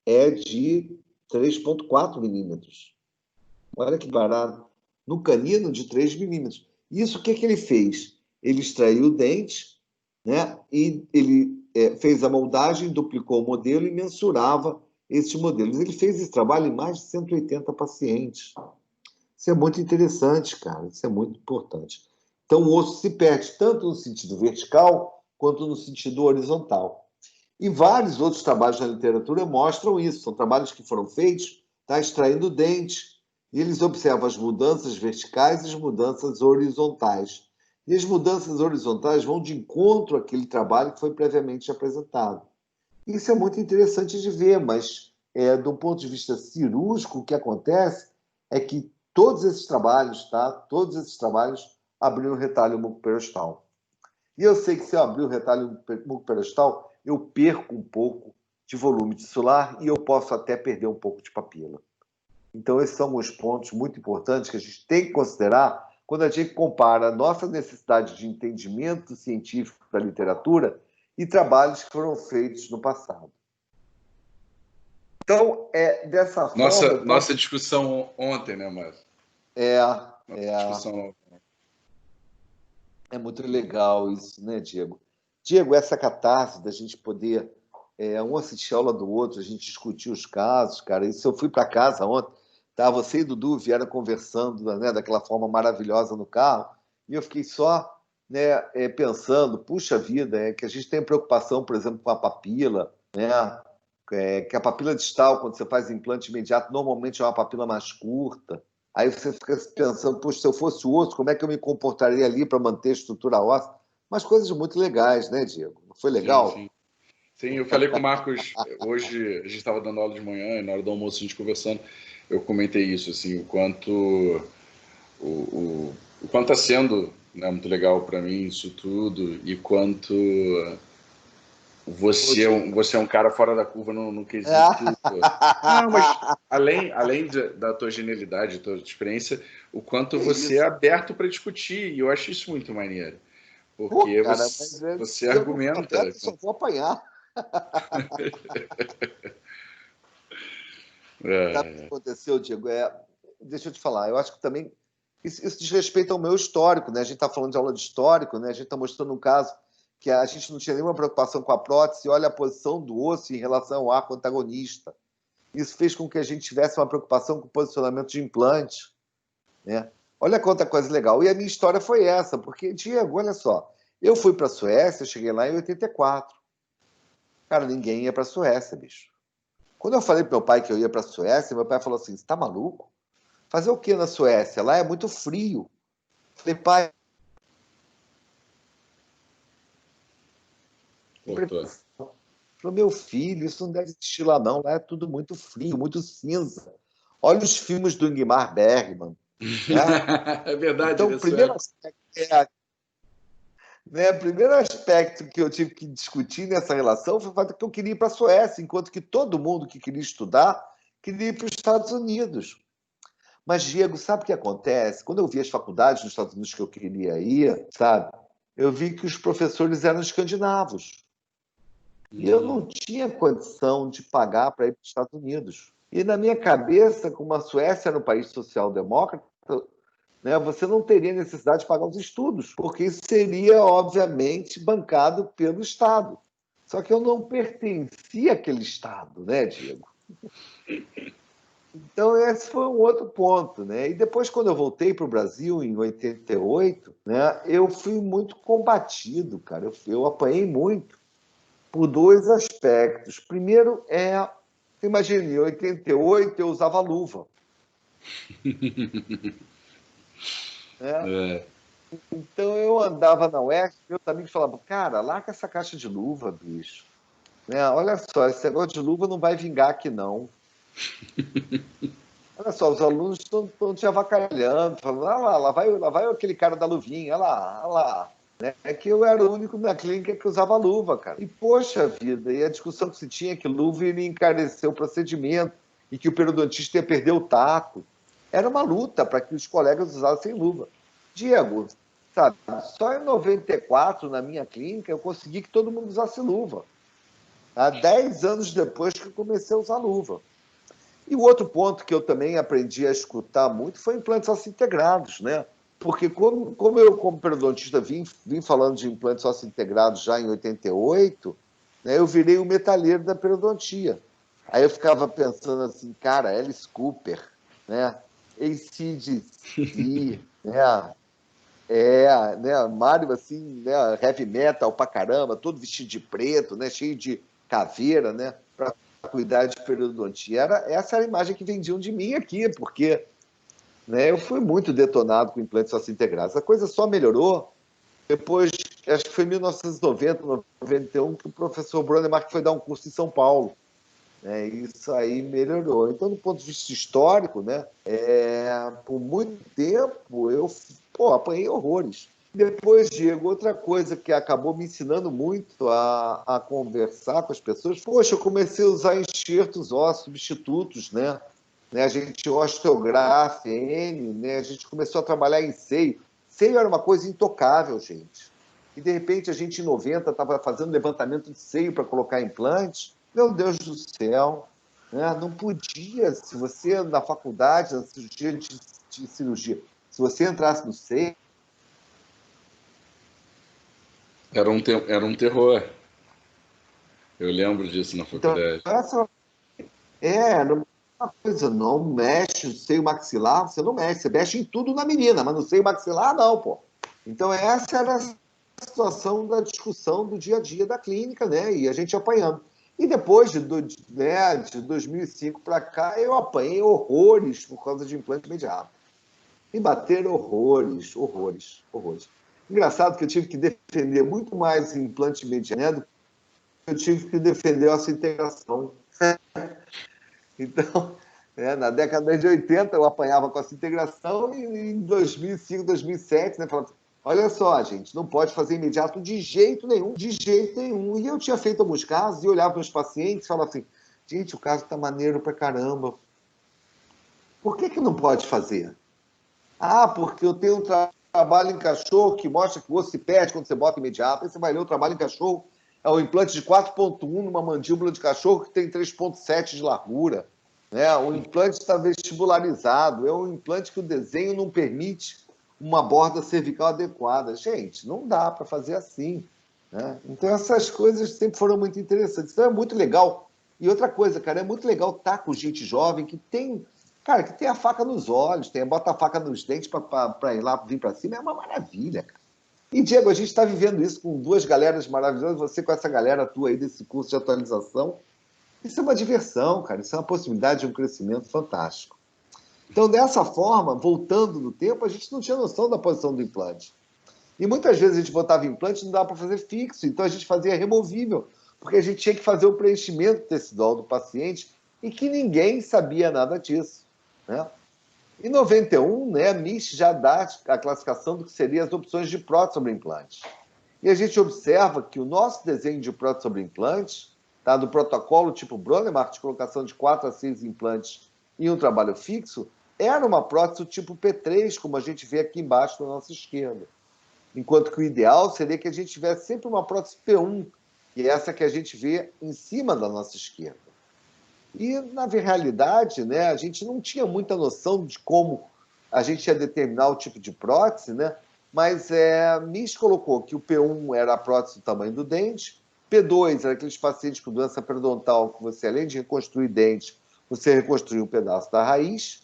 é de 3,4 milímetros. Olha que barato. No canino, de 3 milímetros. Isso, o que ele fez? Ele extraiu o dente, né, e ele fez a moldagem, duplicou o modelo e mensurava esses modelos. Ele fez esse trabalho em mais de 180 pacientes. Isso é muito interessante, cara. Isso é muito importante. Então, o osso se perde tanto no sentido vertical quanto no sentido horizontal. E vários outros trabalhos na literatura mostram isso. São trabalhos que foram feitos, tá, extraindo o dente, e eles observam as mudanças verticais e as mudanças horizontais. E as mudanças horizontais vão de encontro àquele trabalho que foi previamente apresentado. Isso é muito interessante de ver, mas do ponto de vista cirúrgico, o que acontece é que todos esses trabalhos, tá? Todos esses trabalhos abriram o retalho mucoperostal. E eu sei que se eu abrir o retalho mucoperostal, eu perco um pouco de volume tissular e eu posso até perder um pouco de papila. Então, esses são os pontos muito importantes que a gente tem que considerar quando a gente compara a nossa necessidade de entendimento científico da literatura e trabalhos que foram feitos no passado. Então, dessa forma... Nossa discussão ontem, né, Márcio? Discussão... É muito legal isso, né, Diego? Diego, essa catarse da gente poder um assistir a aula do outro, a gente discutir os casos, cara. Isso eu fui para casa ontem, tá? Você e Dudu vieram conversando, né, daquela forma maravilhosa no carro, e eu fiquei só, né, pensando, puxa vida, que a gente tem preocupação, por exemplo, com a papila, né? Que a papila distal, quando você faz implante imediato, normalmente é uma papila mais curta. Aí você fica pensando, poxa, se eu fosse o osso, como é que eu me comportaria ali para manter a estrutura óssea? Mas coisas muito legais, né, Diego? Não foi legal? Sim, sim. Sim, eu falei com o Marcos hoje, a gente estava dando aula de manhã, e na hora do almoço a gente conversando, eu comentei isso, assim, o quanto está sendo, né, muito legal para mim isso tudo, e quanto você é um cara fora da curva no quesito. Não, mas além da tua genialidade, da tua experiência, o quanto você é aberto para discutir, e eu acho isso muito maneiro. Porque cara, você argumenta. Eu só vou apanhar. Sabe o que aconteceu, Diego? Deixa eu te falar, eu acho que também isso diz respeito ao meu histórico, né? A gente está falando de aula de histórico, né? A gente está mostrando um caso que a gente não tinha nenhuma preocupação com a prótese, olha a posição do osso em relação ao arco antagonista. Isso fez com que a gente tivesse uma preocupação com o posicionamento de implante, né? Olha quanta coisa legal. E a minha história foi essa, porque, Diego, olha só, eu fui para a Suécia, cheguei lá em 84. Cara, ninguém ia para a Suécia, bicho. Quando eu falei para meu pai que eu ia para a Suécia, meu pai falou assim, você está maluco? Fazer o quê na Suécia? Lá é muito frio. Falei, pai... Falei, meu filho, isso não deve existir lá não, lá é tudo muito frio, muito cinza. Olha os filmes do Ingmar Bergman. Né? É verdade. Então, o primeiro aspecto que eu tive que discutir nessa relação foi o fato que eu queria ir para a Suécia, enquanto que todo mundo que queria estudar queria ir para os Estados Unidos. Mas, Diego, sabe o que acontece? Quando eu vi as faculdades nos Estados Unidos que eu queria ir, sabe? Eu vi que os professores eram escandinavos. E eu não tinha condição de pagar para ir para os Estados Unidos. E na minha cabeça, como a Suécia era um país social-democrata, né, você não teria necessidade de pagar os estudos, porque isso seria, obviamente, bancado pelo Estado. Só que eu não pertencia àquele Estado, né, Diego? Então, esse foi um outro ponto, né? E depois, quando eu voltei para o Brasil, em 88, né, eu fui muito combatido, cara. Eu apanhei muito por dois aspectos. Primeiro imagine, em 88 eu usava luva. Né? Então eu andava na UERJ, meus amigos falavam, cara, larga essa caixa de luva, bicho. Né? Olha só, esse negócio de luva não vai vingar aqui, não. Olha só, os alunos estão te avacalhando, falando, lá vai aquele cara da luvinha, olha lá. Né? É que eu era o único na clínica que usava luva, cara. E, poxa vida, e a discussão que se tinha que luva iria encarecer o procedimento e que o periodontista ia perder o tato. Era uma luta para que os colegas usassem luva. Diego, sabe, só em 94, na minha clínica, eu consegui que todo mundo usasse luva. Há 10 anos depois que eu comecei a usar luva. E o outro ponto que eu também aprendi a escutar muito foi implantes ósseo-integrados, né? Porque como eu, como periodontista, vim falando de implantes ósseo-integrados já em 88, né, eu virei o metalheiro da periodontia. Aí eu ficava pensando assim, cara, Alice Cooper, né? AC/DC, né? Né? Mário, assim, né? Heavy metal pra caramba, todo vestido de preto, né? Cheio de caveira, né? Para cuidar de periodontia. Essa era a imagem que vendiam de mim aqui, porque, né, eu fui muito detonado com implantes ósseo-integrados. A coisa só melhorou depois, acho que foi em 1990, 91, que o professor Bronemark foi dar um curso em São Paulo. Isso aí melhorou. Então, do ponto de vista histórico, né, por muito tempo eu apanhei horrores. Depois, Diego, outra coisa que acabou me ensinando muito a conversar com as pessoas, poxa, eu comecei a usar enxertos ósseos substitutos, né? A gente osteografa, né? A gente começou a trabalhar em seio. Seio era uma coisa intocável, gente. E, de repente, a gente, em 90, estava fazendo levantamento de seio para colocar implante. Meu Deus do céu, né? Não podia. Se você, na faculdade, na cirurgia de cirurgia, se você entrasse no seio, Era um terror. Eu lembro disso na então, faculdade. não é uma coisa, não mexe no seio maxilar, você não mexe, você mexe em tudo na menina, mas no seio maxilar, não, pô. Então, essa era a situação da discussão do dia a dia da clínica, né? E a gente apanhando. E depois de 2005 para cá, eu apanhei horrores por causa de implante imediato. Me bateram horrores, horrores, horrores. Engraçado que eu tive que defender muito mais implante imediato, né, do que eu tive que defender essa integração. Então, na década de 80 eu apanhava com essa integração e em 2005, 2007, né, falava, olha só, gente, não pode fazer imediato de jeito nenhum, de jeito nenhum. E eu tinha feito alguns casos e olhava para os pacientes e falava assim, gente, o caso está maneiro pra caramba. Por que não pode fazer? Ah, porque eu tenho um trabalho em cachorro que mostra que o osso se perde quando você bota imediato. Aí você vai ler o trabalho em cachorro, é um implante de 4,1 numa mandíbula de cachorro que tem 3,7 de largura. Né? O implante está vestibularizado, é um implante que o desenho não permite uma borda cervical adequada. Gente, não dá para fazer assim. Né? Então, essas coisas sempre foram muito interessantes. Então, é muito legal. E outra coisa, cara, é muito legal estar com gente jovem que tem, cara, que tem a faca nos olhos, bota a faca nos dentes para ir lá, vir para cima. É uma maravilha, cara. E, Diego, a gente está vivendo isso com duas galeras maravilhosas, você com essa galera tua aí desse curso de atualização. Isso é uma diversão, cara. Isso é uma possibilidade de um crescimento fantástico. Então, dessa forma, voltando no tempo, a gente não tinha noção da posição do implante. E muitas vezes a gente botava implante e não dava para fazer fixo, então a gente fazia removível, porque a gente tinha que fazer o preenchimento tecidual do paciente e que ninguém sabia nada disso. Né? Em 91, né, a MIS já dá a classificação do que seriam as opções de prótese sobre implante. E a gente observa que o nosso desenho de prótese sobre implante, tá, do protocolo tipo Bronemark, de colocação de 4 a 6 implantes em um trabalho fixo, era uma prótese do tipo P3, como a gente vê aqui embaixo na nossa esquerda. Enquanto que o ideal seria que a gente tivesse sempre uma prótese P1, que é essa que a gente vê em cima da nossa esquerda. E, na realidade, né, a gente não tinha muita noção de como a gente ia determinar o tipo de prótese, né? Mas MIS colocou que o P1 era a prótese do tamanho do dente, P2 era aqueles pacientes com doença periodontal que você, além de reconstruir dente, você reconstruiu um pedaço da raiz.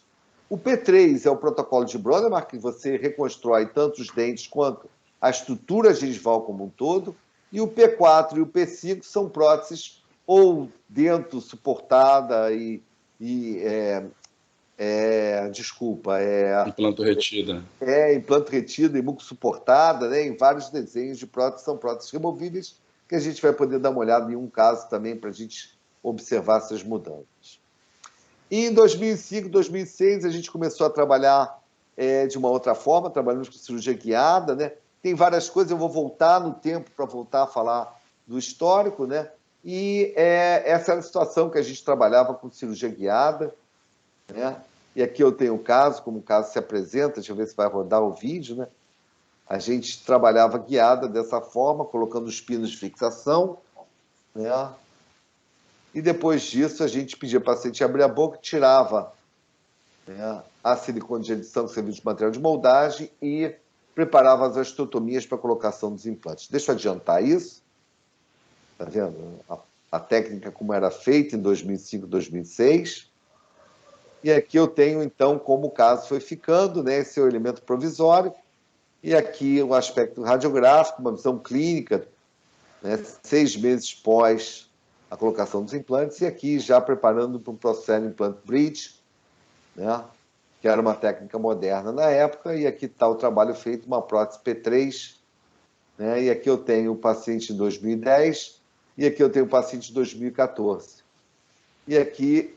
O P3 é o protocolo de Bronemark, que você reconstrói tanto os dentes quanto a estrutura gengival como um todo. E o P4 e o P5 são próteses ou dento suportada Implanto retido. Implanto retido e muco suportada, né? Em vários desenhos de próteses, são próteses removíveis, que a gente vai poder dar uma olhada em um caso também para a gente observar essas mudanças. E em 2005, 2006, a gente começou a trabalhar de uma outra forma, trabalhamos com cirurgia guiada, né? Tem várias coisas, eu vou voltar no tempo para voltar a falar do histórico, né? E essa era a situação que a gente trabalhava com cirurgia guiada, né? E aqui eu tenho o caso, como o caso se apresenta, deixa eu ver se vai rodar o vídeo, né? A gente trabalhava guiada dessa forma, colocando os pinos de fixação, né? E depois disso a gente pedia para o paciente abrir a boca, tirava, né, a silicone de edição, que servia de material de moldagem, e preparava as osteotomias para a colocação dos implantes. Deixa eu adiantar isso. Está vendo? A técnica como era feita em 2005, 2006. E aqui eu tenho, então, como o caso foi ficando, né, esse é o elemento provisório, e aqui o aspecto radiográfico, uma visão clínica, né, 6 meses pós a colocação dos implantes, e aqui já preparando para o Procel Implant Bridge, né, que era uma técnica moderna na época, e aqui está o trabalho feito, uma prótese P3, né, e aqui eu tenho o paciente em 2010, e aqui eu tenho o paciente em 2014. E aqui,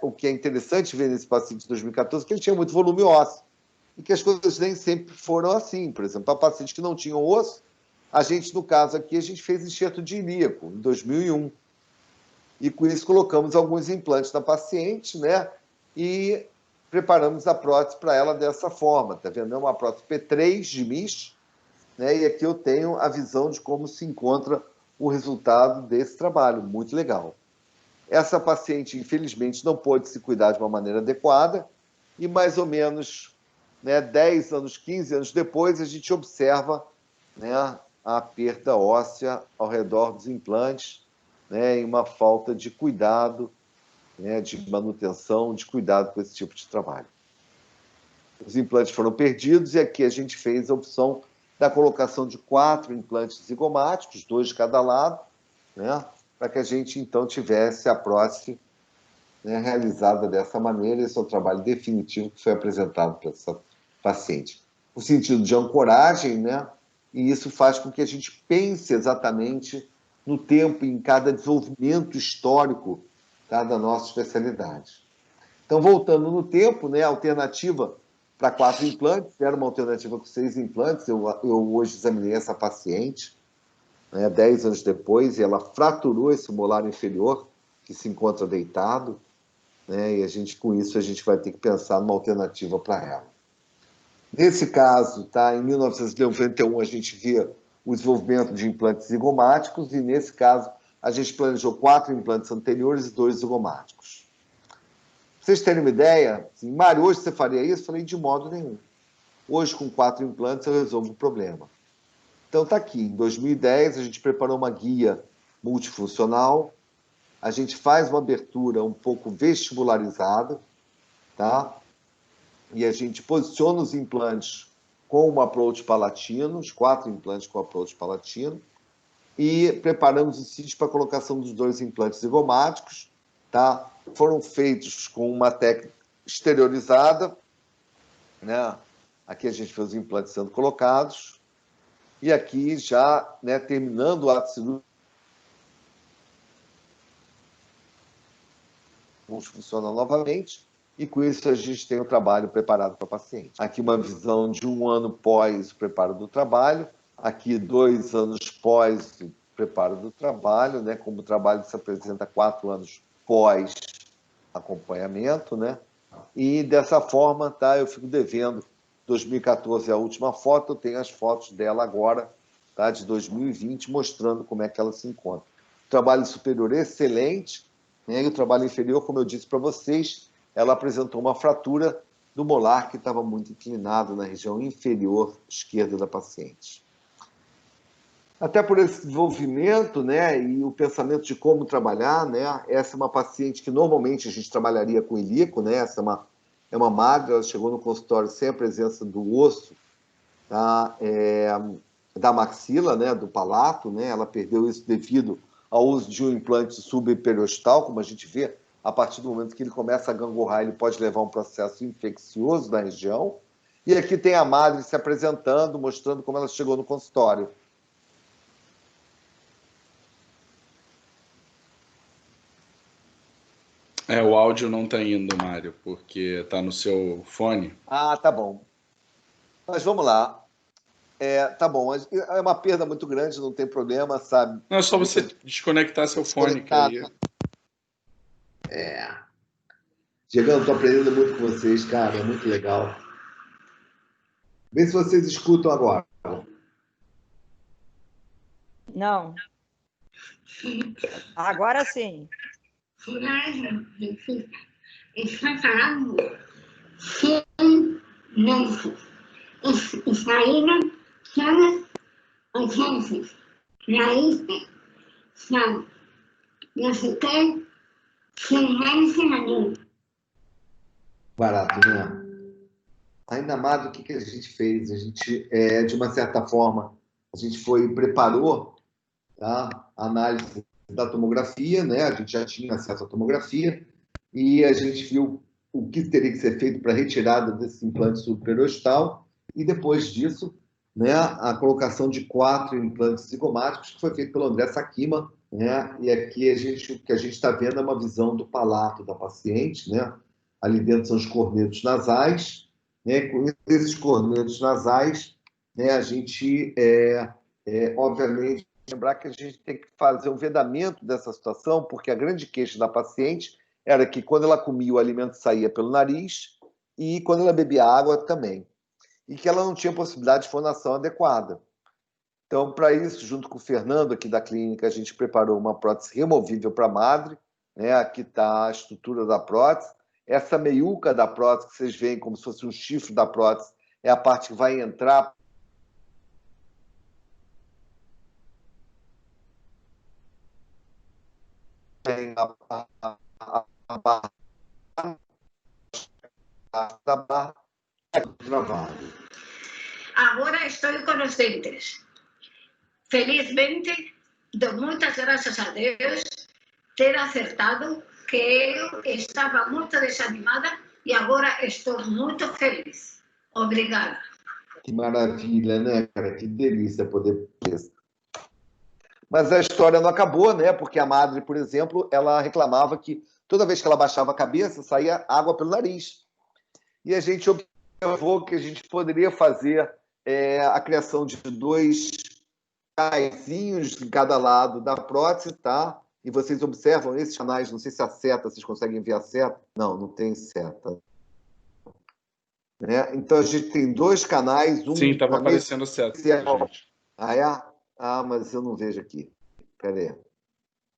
o que é interessante ver nesse paciente de 2014 é que ele tinha muito volume ósseo e que as coisas nem sempre foram assim. Por exemplo, para pacientes que não tinham osso, a gente, no caso aqui, a gente fez enxerto de ilíaco em 2001. E com isso colocamos alguns implantes na paciente, né? E preparamos a prótese para ela dessa forma. Está vendo? É uma prótese P3 de MIS, né? E aqui eu tenho a visão de como se encontra o resultado desse trabalho. Muito legal. Essa paciente, infelizmente, não pôde se cuidar de uma maneira adequada e mais ou menos, né, 10 anos, 15 anos depois, a gente observa, né, a perda óssea ao redor dos implantes, né, e uma falta de cuidado, né, de manutenção, de cuidado com esse tipo de trabalho. Os implantes foram perdidos e aqui a gente fez a opção da colocação de 4 implantes zigomáticos, 2 de cada lado, né, para que a gente, então, tivesse a prótese, né, realizada dessa maneira. Esse é o trabalho definitivo que foi apresentado para essa paciente. O sentido de ancoragem, né, e isso faz com que a gente pense exatamente no tempo, em cada desenvolvimento histórico, tá, da nossa especialidade. Então, voltando no tempo, né, a alternativa para 4 implantes, era uma alternativa com 6 implantes, eu hoje examinei essa paciente, né, 10 anos depois, e ela fraturou esse molar inferior, que se encontra deitado, né, e a gente, com isso, a gente vai ter que pensar numa alternativa para ela. Nesse caso, tá, em 1991, a gente via o desenvolvimento de implantes zigomáticos, e nesse caso, a gente planejou 4 implantes anteriores e 2 zigomáticos. Pra vocês terem uma ideia, assim, Mário, hoje você faria isso? Eu falei, de modo nenhum. Hoje, com 4 implantes, eu resolvo o problema. Então, está aqui. Em 2010, a gente preparou uma guia multifuncional. A gente faz uma abertura um pouco vestibularizada, tá? E a gente posiciona os implantes com um approach palatino, os 4 implantes com approach palatino, e preparamos o sítio para a colocação dos 2 implantes zigomáticos, tá? Foram feitos com uma técnica exteriorizada, né? Aqui a gente vê os implantes sendo colocados. E aqui já, né, terminando o ato cirúrgico, funciona novamente, e com isso a gente tem o trabalho preparado para o paciente. Aqui uma visão de 1 ano pós o preparo do trabalho, aqui 2 anos pós o preparo do trabalho, né, como o trabalho se apresenta 4 anos pós acompanhamento, né, e dessa forma, tá, eu fico devendo. 2014 é a última foto, eu tenho as fotos dela agora, tá, de 2020, mostrando como é que ela se encontra. O trabalho superior é excelente, né, e o trabalho inferior, como eu disse para vocês, ela apresentou uma fratura do molar que estava muito inclinado na região inferior esquerda da paciente. Até por esse desenvolvimento, né, e o pensamento de como trabalhar, né, essa é uma paciente que normalmente a gente trabalharia com ilíaco, né, essa é uma magra, ela chegou no consultório sem a presença do osso, tá, da maxila, né, do palato, né, ela perdeu isso devido ao uso de um implante subperiostal, como a gente vê, a partir do momento que ele começa a gangorrar, ele pode levar a um processo infeccioso na região. E aqui tem a madre se apresentando, mostrando como ela chegou no consultório. O áudio não está indo, Mário, porque está no seu fone. Ah, tá bom. Mas vamos lá. Tá bom, é uma perda muito grande, não tem problema, sabe? Não, é só você desconectar seu fone. Que aí... Diegão, estou aprendendo muito com vocês, cara, é muito legal. Vê se vocês escutam agora. Não. Agora sim. Está falando 100 meses. Saíram todas as vezes. Para isso, são. Eu fiquei 6 anos sem marido. barato, né? Ainda mais do que a gente fez. A gente, de uma certa forma, a gente preparou, tá, a análise da tomografia, né? A gente já tinha acesso à tomografia e a gente viu o que teria que ser feito para a retirada desse implante subperostal e depois disso, né, a colocação de 4 implantes zigomáticos que foi feito pelo André Sakima, né? E aqui o que a gente está vendo é uma visão do palato da paciente, né? Ali dentro são os cornetos nasais, né? Com esses cornetos nasais, né, a gente obviamente lembrar que a gente tem que fazer um vedamento dessa situação, porque a grande queixa da paciente era que quando ela comia o alimento saía pelo nariz e quando ela bebia água também. E que ela não tinha possibilidade de fonação adequada. Então, para isso, junto com o Fernando aqui da clínica, a gente preparou uma prótese removível para a madre, né? Aqui está a estrutura da prótese. Essa meiuca da prótese, que vocês veem como se fosse um chifre da prótese, é a parte que vai entrar a barra da barra travada. Agora estou com os dentes. Felizmente, dou muitas graças a Deus ter acertado, que eu estava muito desanimada e agora estou muito feliz. Obrigada. Que maravilha, né, cara? Que delícia poder ver. Mas a história não acabou, né? Porque a madre, por exemplo, ela reclamava que toda vez que ela baixava a cabeça, saía água pelo nariz. E a gente observou que a gente poderia fazer a criação de 2 caizinhos em cada lado da prótese, tá? E vocês observam esses canais, não sei se a seta, vocês conseguem ver a seta? Não, não tem seta. Né? Então a gente tem 2 canais, Sim, estava aparecendo certo. Ah, é? Ah, mas eu não vejo aqui. Espera aí.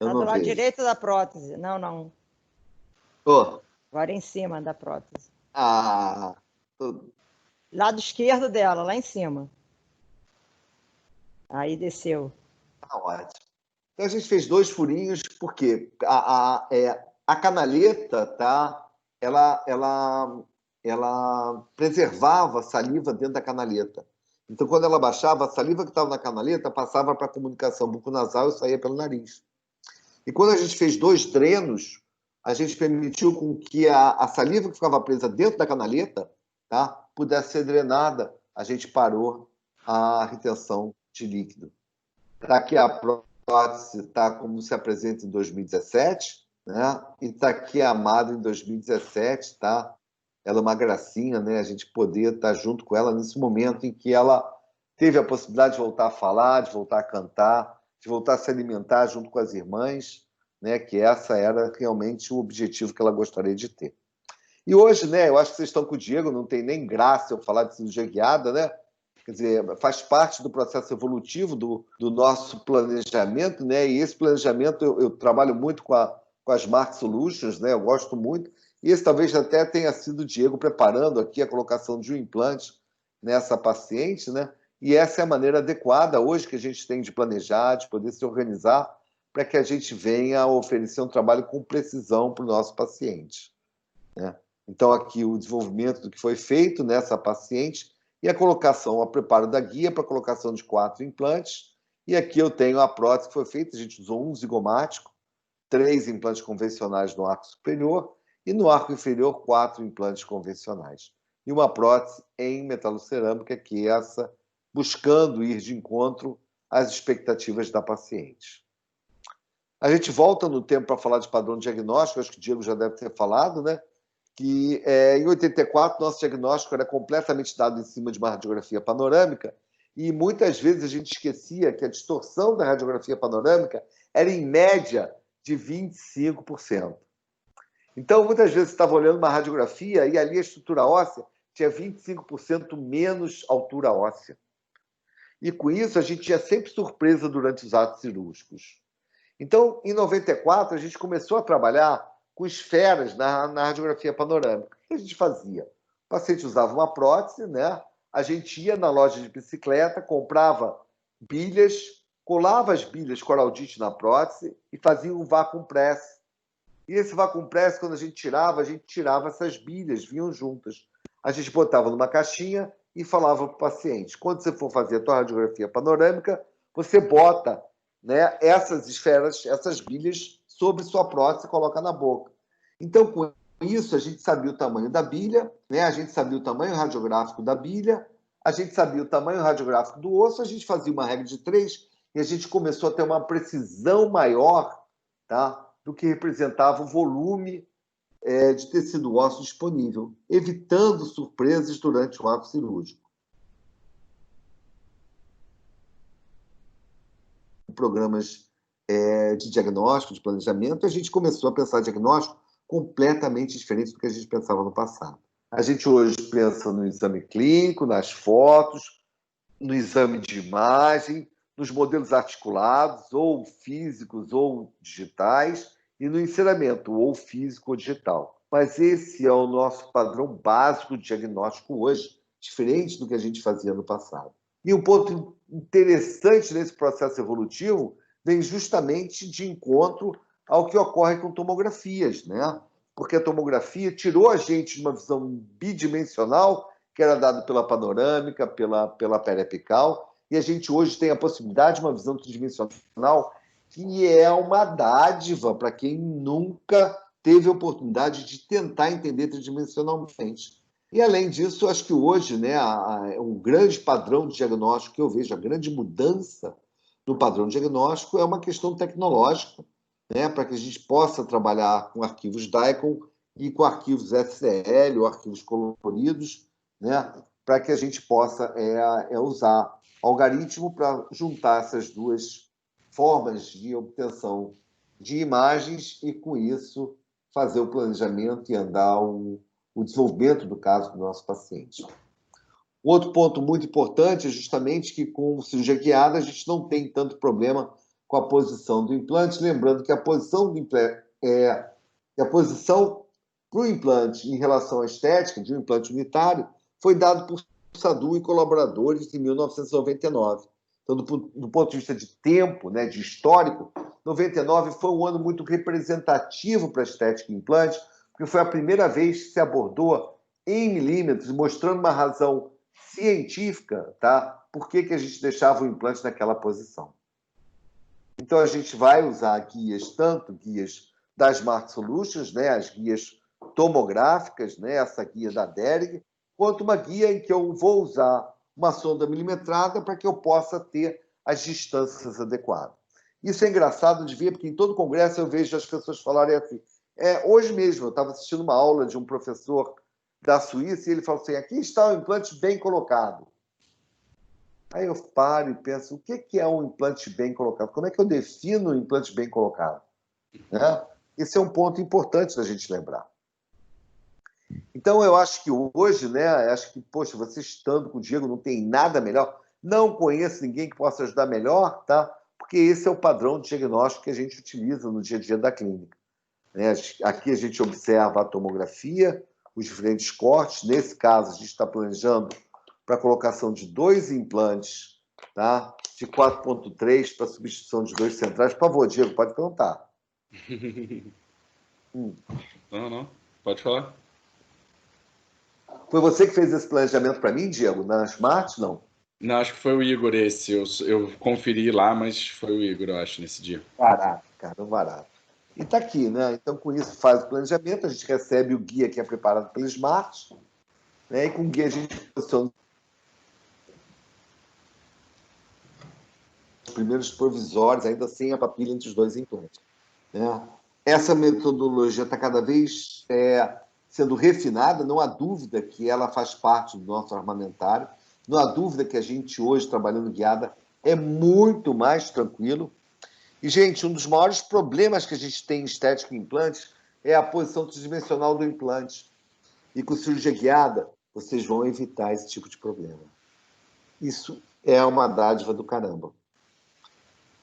Está do lado direito da prótese. Não, não. Oh. Agora em cima da prótese. Ah. Lado esquerdo dela, lá em cima. Aí desceu. Tá ótimo. Então a gente fez 2 furinhos, porque a canaleta, tá? Ela preservava a saliva dentro da canaleta. Então, quando ela baixava, a saliva que estava na canaleta passava para a comunicação buconasal e saía pelo nariz. E quando a gente fez 2 drenos, a gente permitiu com que a saliva que ficava presa dentro da canaleta, tá, pudesse ser drenada. A gente parou a retenção de líquido. Está aqui a prótese, tá como se apresenta em 2017, né? E está aqui a madre em 2017, tá? Ela é uma gracinha, né? A gente poder estar junto com ela nesse momento em que ela teve a possibilidade de voltar a falar, de voltar a cantar, de voltar a se alimentar junto com as irmãs, né? Que essa era realmente o objetivo que ela gostaria de ter. E hoje, né? Eu acho que vocês estão com o Diego, não tem nem graça eu falar de cirurgia guiada, né? Quer dizer, faz parte do processo evolutivo do nosso planejamento, né? E esse planejamento eu trabalho muito com as Smart Solutions, né? Eu gosto muito. E esse talvez até tenha sido o Diego preparando aqui a colocação de um implante nessa paciente, né? E essa é a maneira adequada hoje que a gente tem de planejar, de poder se organizar para que a gente venha a oferecer um trabalho com precisão para o nosso paciente, né? Então, aqui o desenvolvimento do que foi feito nessa paciente e a colocação, o preparo da guia para a colocação de 4 implantes. E aqui eu tenho a prótese que foi feita, a gente usou um zigomático, 3 implantes convencionais no arco superior e no arco inferior 4 implantes convencionais. E uma prótese em metalocerâmica, que é essa, buscando ir de encontro às expectativas da paciente. A gente volta no tempo para falar de padrão diagnóstico, acho que o Diego já deve ter falado, né? Que em 84 nosso diagnóstico era completamente dado em cima de uma radiografia panorâmica e muitas vezes a gente esquecia que a distorção da radiografia panorâmica era em média de 25%. Então, muitas vezes você estava olhando uma radiografia e ali a estrutura óssea tinha 25% menos altura óssea. E com isso a gente tinha sempre surpresa durante os atos cirúrgicos. Então, em 94, a gente começou a trabalhar com esferas na radiografia panorâmica. O que a gente fazia? O paciente usava uma prótese, né? A gente ia na loja de bicicleta, comprava bilhas, colava as bilhas coraldite na prótese e fazia um vacuum press. E esse vacuumpress, quando a gente tirava essas bilhas, vinham juntas. A gente botava numa caixinha e falava para o paciente: quando você for fazer a tua radiografia panorâmica, você bota, né, essas esferas, essas bilhas sobre sua prótese e coloca na boca. Então, com isso, a gente sabia o tamanho da bilha, né, a gente sabia o tamanho radiográfico da bilha, a gente sabia o tamanho radiográfico do osso, a gente fazia uma regra de 3 e a gente começou a ter uma precisão maior, tá, do que representava o volume de tecido ósseo disponível, evitando surpresas durante o ato cirúrgico. Programas de diagnóstico, de planejamento, a gente começou a pensar diagnóstico completamente diferente do que a gente pensava no passado. A gente hoje pensa no exame clínico, nas fotos, no exame de imagem, nos modelos articulados, ou físicos ou digitais, e no ensinamento, ou físico ou digital. Mas esse é o nosso padrão básico de diagnóstico hoje, diferente do que a gente fazia no passado. E um ponto interessante nesse processo evolutivo vem justamente de encontro ao que ocorre com tomografias, né? Porque a tomografia tirou a gente de uma visão bidimensional, que era dada pela panorâmica, pela periapical, e a gente hoje tem a possibilidade de uma visão tridimensional que é uma dádiva para quem nunca teve a oportunidade de tentar entender tridimensionalmente. E, além disso, acho que hoje, né, um grande padrão de diagnóstico que eu vejo, a grande mudança no padrão de diagnóstico é uma questão tecnológica, né, para que a gente possa trabalhar com arquivos DICOM e com arquivos STL ou arquivos coloridos, né, para que a gente possa usar algoritmo para juntar essas duas formas de obtenção de imagens e, com isso, fazer o planejamento e andar o desenvolvimento do caso do nosso paciente. Outro ponto muito importante é justamente que, com cirurgia guiada, a gente não tem tanto problema com a posição do implante, lembrando que a posição do implante a posição para o implante em relação à estética de um implante unitário foi dado por Sadu e colaboradores em 1999. Então, do ponto de vista de tempo, né, de histórico, 99 foi um ano muito representativo para a estética em implante, porque foi a primeira vez que se abordou em milímetros, mostrando uma razão científica, tá? Por que a gente deixava o implante naquela posição. Então, a gente vai usar guias, tanto guias da Smart Solutions, né, as guias tomográficas, né, essa guia da Dering, quanto uma guia em que eu vou usar uma sonda milimetrada para que eu possa ter as distâncias adequadas. Isso é engraçado de ver, porque em todo congresso eu vejo as pessoas falarem assim. Hoje mesmo, eu estava assistindo uma aula de um professor da Suíça e ele falou assim, aqui está o implante bem colocado. Aí eu paro e penso, o que é um implante bem colocado? Como é que eu defino um implante bem colocado? Né? Esse é um ponto importante da gente lembrar. Então, eu acho que hoje, né, acho que, poxa, você estando com o Diego, não tem nada melhor. Não conheço ninguém que possa ajudar melhor, tá? Porque esse é o padrão de diagnóstico que a gente utiliza no dia a dia da clínica. Né? Aqui a gente observa a tomografia, os diferentes cortes. Nesse caso, a gente está planejando para a colocação de 2 implantes, tá? De 4.3 para substituição de 2 centrais. Por favor, Diego, pode perguntar. Não, pode falar. Foi você que fez esse planejamento para mim, Diego, na Smart? Não. Não, acho que foi o Igor esse. Eu conferi lá, mas foi o Igor, eu acho, nesse dia. Barato, cara, barato. E está aqui, né? Então, com isso, faz o planejamento, a gente recebe o guia que é preparado pelo Smart, né? E com o guia a gente posiciona os primeiros provisórios, ainda sem a papilha entre os 2 implantes. Né? Essa metodologia está cada vez sendo refinada, não há dúvida que ela faz parte do nosso armamentário, não há dúvida que a gente hoje, trabalhando guiada, é muito mais tranquilo. E, gente, um dos maiores problemas que a gente tem em estética em implantes é a posição tridimensional do implante. E com cirurgia guiada, vocês vão evitar esse tipo de problema. Isso é uma dádiva do caramba.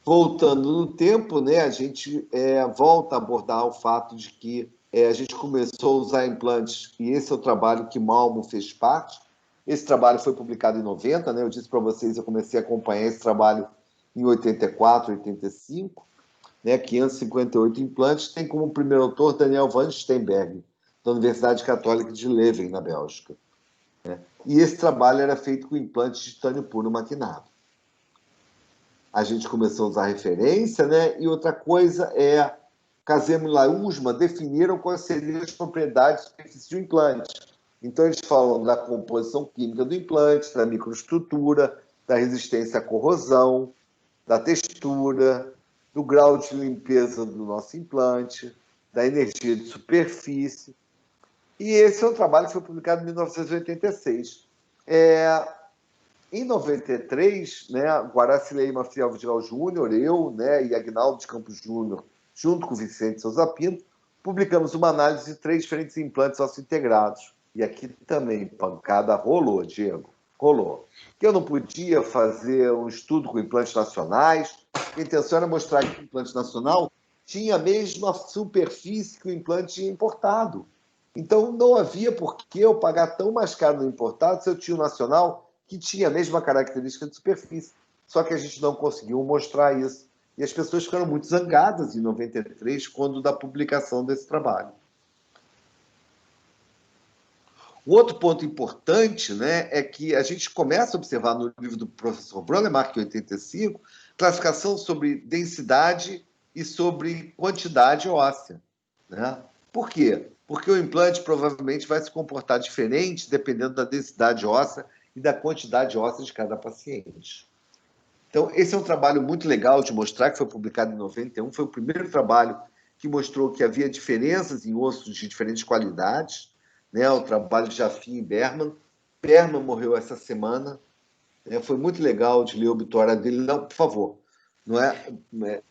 Voltando no tempo, né, a gente volta a abordar o fato de que a gente começou a usar implantes, e esse é o trabalho que Malmo fez parte. Esse trabalho foi publicado em 90, né? Eu disse para vocês, eu comecei a acompanhar esse trabalho em 84, 85. né, 558 implantes, tem como primeiro autor Daniel van Steenbergen, da Universidade Católica de Leuven, na Bélgica. Né? E esse trabalho era feito com implantes de titânio puro maquinado. A gente começou a usar referência, né? E outra coisa é Casemo e Lausma definiram quais seriam as propriedades do implante. Então, eles falam da composição química do implante, da microestrutura, da resistência à corrosão, da textura, do grau de limpeza do nosso implante, da energia de superfície. E esse é um trabalho que foi publicado em 1986. Em 93, né, Guaracilei Maciel Vidigal Júnior, eu, né, e Agnaldo de Campos Júnior, junto com o Vicente Souza Pinto, publicamos uma análise de 3 diferentes implantes osso-integrados. E aqui também, pancada rolou, Diego, rolou. Que eu não podia fazer um estudo com implantes nacionais. A intenção era mostrar que o implante nacional tinha a mesma superfície que o implante importado. Então, não havia por que eu pagar tão mais caro no importado se eu tinha o nacional que tinha a mesma característica de superfície. Só que a gente não conseguiu mostrar isso. E as pessoas ficaram muito zangadas em 93, quando da publicação desse trabalho. O outro ponto importante, né, é que a gente começa a observar no livro do professor Bronemark, em 85, classificação sobre densidade e sobre quantidade óssea. Né? Por quê? Porque o implante provavelmente vai se comportar diferente dependendo da densidade óssea e da quantidade óssea de cada paciente. Então, esse é um trabalho muito legal de mostrar, que foi publicado em 91, foi o primeiro trabalho que mostrou que havia diferenças em ossos de diferentes qualidades, né? O trabalho de Jaffe e Berman. Berman morreu essa semana, né? Foi muito legal de ler o obituário dele. Não, por favor, não é...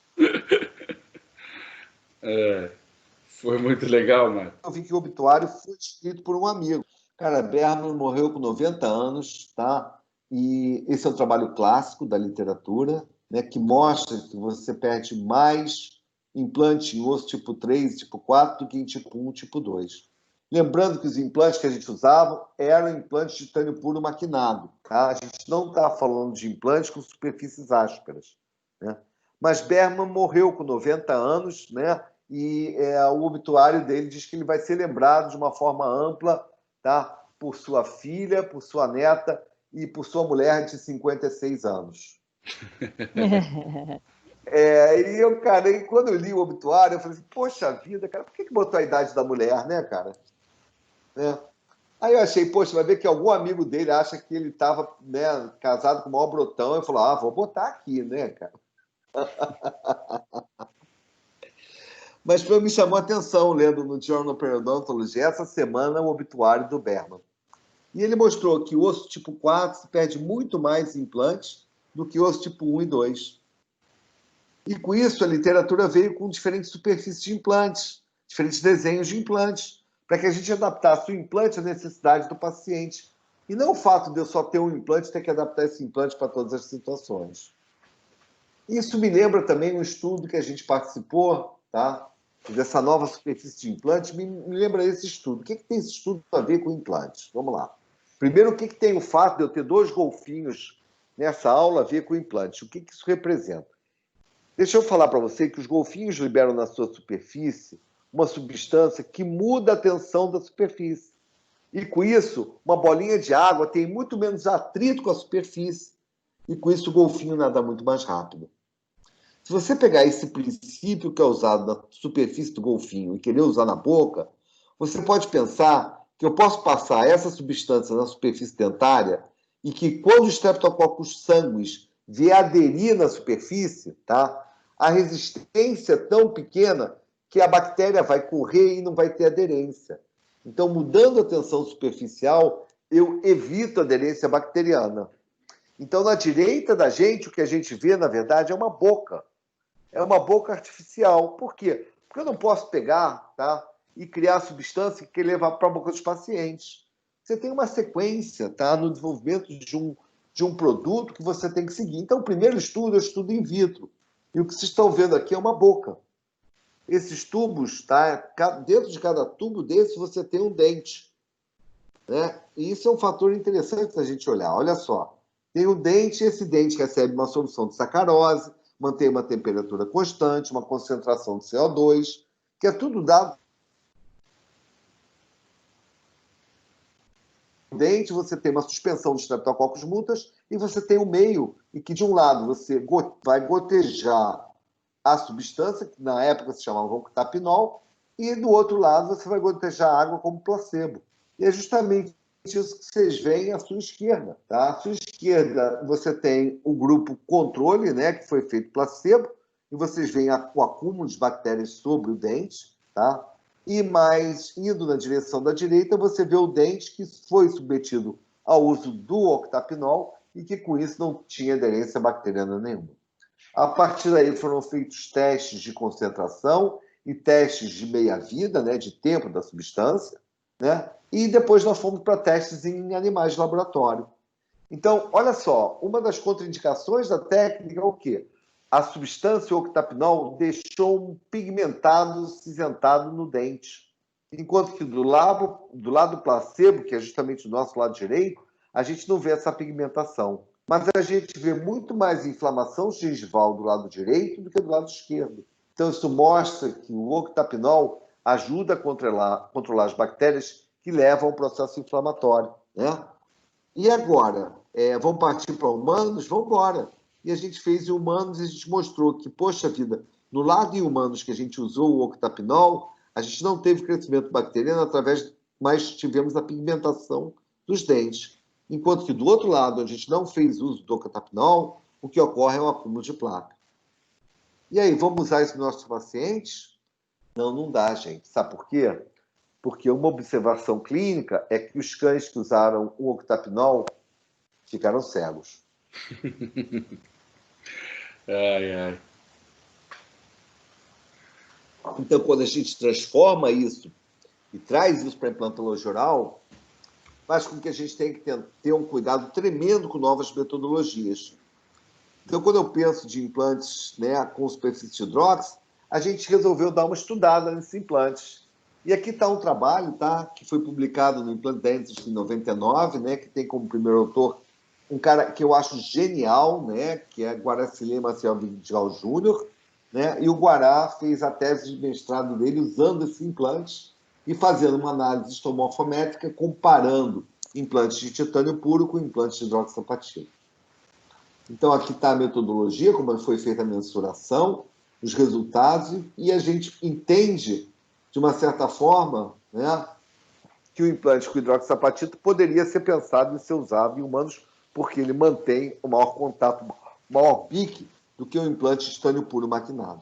Foi muito legal, mano. Eu vi que o obituário foi escrito por um amigo. Cara, Berman morreu com 90 anos, tá? E esse é um trabalho clássico da literatura, né, que mostra que você perde mais implante em osso tipo 3 e tipo 4 do que em tipo 1 e tipo 2. Lembrando que os implantes que a gente usava eram implantes de titânio puro maquinado. Tá? A gente não está falando de implantes com superfícies ásperas. Né? Mas Berman morreu com 90 anos, né? E o obituário dele diz que ele vai ser lembrado de uma forma ampla, tá? Por sua filha, por sua neta e por sua mulher de 56 anos. E eu, cara, e quando eu li o obituário, eu falei assim, poxa vida, cara, por que botou a idade da mulher, né, cara? Aí eu achei, poxa, vai ver que algum amigo dele acha que ele estava, né, casado com o maior brotão. Eu falei, vou botar aqui, né, cara? Mas me chamou a atenção, lendo no Journal of Periodontology, essa semana, o obituário do Berman. E ele mostrou que o osso tipo 4 se perde muito mais em implantes do que o osso tipo 1 e 2. E com isso, a literatura veio com diferentes superfícies de implantes, diferentes desenhos de implantes, para que a gente adaptasse o implante à necessidade do paciente. E não o fato de eu só ter um implante, ter que adaptar esse implante para todas as situações. Isso me lembra também um estudo que a gente participou, tá? Dessa nova superfície de implante, me lembra esse estudo. O que tem esse estudo a ver com implantes? Vamos lá. Primeiro, o que tem o fato de eu ter 2 golfinhos nessa aula a ver com implante? O que isso representa? Deixa eu falar para você que os golfinhos liberam na sua superfície uma substância que muda a tensão da superfície. E com isso, uma bolinha de água tem muito menos atrito com a superfície. E com isso, o golfinho nada muito mais rápido. Se você pegar esse princípio que é usado na superfície do golfinho e querer usar na boca, você pode pensar que eu posso passar essa substância na superfície dentária e que quando o Streptococcus sanguis vier aderir na superfície, tá? A resistência é tão pequena que a bactéria vai correr e não vai ter aderência. Então, mudando a tensão superficial, eu evito a aderência bacteriana. Então, na direita da gente, o que a gente vê, na verdade, é uma boca. É uma boca artificial. Por quê? Porque eu não posso pegar, tá, e criar substância que levar para a boca dos pacientes. Você tem uma sequência, tá, no desenvolvimento de um produto que você tem que seguir. Então, o primeiro estudo é o estudo in vitro. E o que vocês estão vendo aqui é uma boca. Esses tubos, tá, dentro de cada tubo desse você tem um dente. Né? E isso é um fator interessante da gente olhar. Olha só. Tem um dente, esse dente recebe uma solução de sacarose, manter uma temperatura constante, uma concentração de CO2, que é tudo dado. Dente, você tem uma suspensão de Streptococcus mutans e você tem o meio em que, de um lado, você vai gotejar a substância, que na época se chamava octapinol, e do outro lado você vai gotejar água como placebo. E é justamente isso que vocês veem à sua esquerda. Tá? À sua esquerda você tem o grupo controle, né, que foi feito placebo, e vocês veem o acúmulo de bactérias sobre o dente, tá? E mais indo na direção da direita, você vê o dente que foi submetido ao uso do octapinol e que com isso não tinha aderência bacteriana nenhuma. A partir daí foram feitos testes de concentração e testes de meia-vida, né, de tempo da substância, né? E depois nós fomos para testes em animais de laboratório. Então, olha só, uma das contraindicações da técnica é o quê? A substância, o octapinol, deixou um pigmentado cinzentado no dente. Enquanto que do lado placebo, que é justamente o nosso lado direito, a gente não vê essa pigmentação. Mas a gente vê muito mais inflamação gengival do lado direito do que do lado esquerdo. Então, isso mostra que o octapinol ajuda a controlar as bactérias que levam ao processo inflamatório, né? E agora? Vamos partir para humanos? Vamos embora. E a gente fez em humanos e a gente mostrou que, poxa vida, no lado em humanos que a gente usou o octapinol, a gente não teve crescimento bacteriano mas tivemos a pigmentação dos dentes. Enquanto que do outro lado, onde a gente não fez uso do octapinol, o que ocorre é um acúmulo de placa. E aí, vamos usar isso nos nossos pacientes? Não dá, gente. Sabe por quê? Porque uma observação clínica é que os cães que usaram o octapinol ficaram cegos. Ai. Então, quando a gente transforma isso e traz isso para a implantologia oral, faz com que a gente tenha que ter um cuidado tremendo com novas metodologias. Então, quando eu penso de implantes, né, com superfície de hidróxido, a gente resolveu dar uma estudada nesses implantes. E aqui está um trabalho, tá, que foi publicado no Implant Dentist em 99, né, que tem como primeiro autor um cara que eu acho genial, né, que é Guaracilei Maciel Vidigal Júnior, né, e o Guará fez a tese de mestrado dele usando esse implante e fazendo uma análise histomorfométrica comparando implantes de titânio puro com implantes de hidroxapatita. Então, aqui está a metodologia, como foi feita a mensuração, os resultados, e a gente entende, de uma certa forma, né, que o implante com hidroxapatita poderia ser pensado em ser usado em humanos, porque ele mantém o maior contato, maior pique do que o implante de titânio puro maquinado.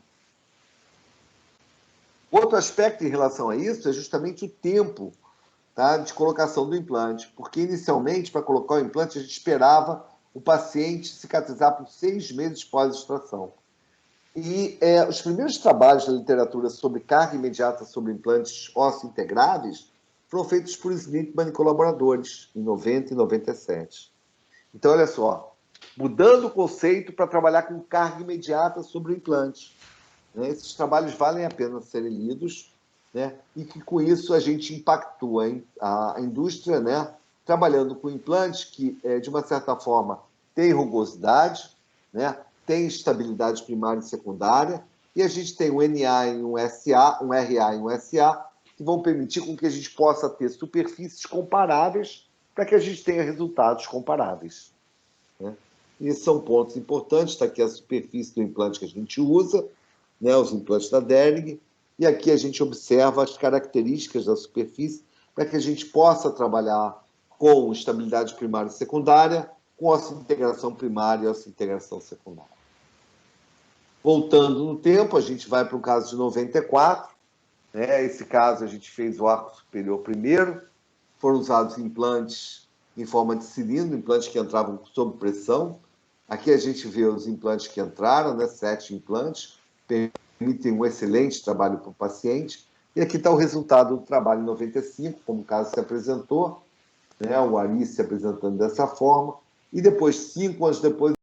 Outro aspecto em relação a isso é justamente o tempo, tá, de colocação do implante, porque inicialmente, para colocar o implante, a gente esperava o paciente cicatrizar por 6 meses pós-extração. E os primeiros trabalhos da literatura sobre carga imediata sobre implantes ósseo-integráveis foram feitos por Smithman e colaboradores, em 90 e 97. Então, olha só, mudando o conceito para trabalhar com carga imediata sobre o implante. Né? Esses trabalhos valem a pena serem lidos, né? E que, com isso, a gente impactua a indústria, né? Trabalhando com implantes que, de uma certa forma, tem rugosidade, né? Tem estabilidade primária e secundária, e a gente tem um NA e um SA, um RA e um SA, que vão permitir com que a gente possa ter superfícies comparáveis para que a gente tenha resultados comparáveis. Né? E esses são pontos importantes. Está aqui a superfície do implante que a gente usa, né? Os implantes da Dering, e aqui a gente observa as características da superfície para que a gente possa trabalhar com estabilidade primária e secundária, com osso-integração primária e osso-integração secundária. Voltando no tempo, a gente vai para o caso de 94. Né? Esse caso a gente fez o arco superior primeiro. Foram usados implantes em forma de cilindro, implantes que entravam sob pressão. Aqui a gente vê os implantes que entraram, né? 7 implantes, permitem um excelente trabalho para o paciente. E aqui está o resultado do trabalho em 95, como o caso se apresentou, né? O Ari se apresentando dessa forma. E depois, 5 anos depois,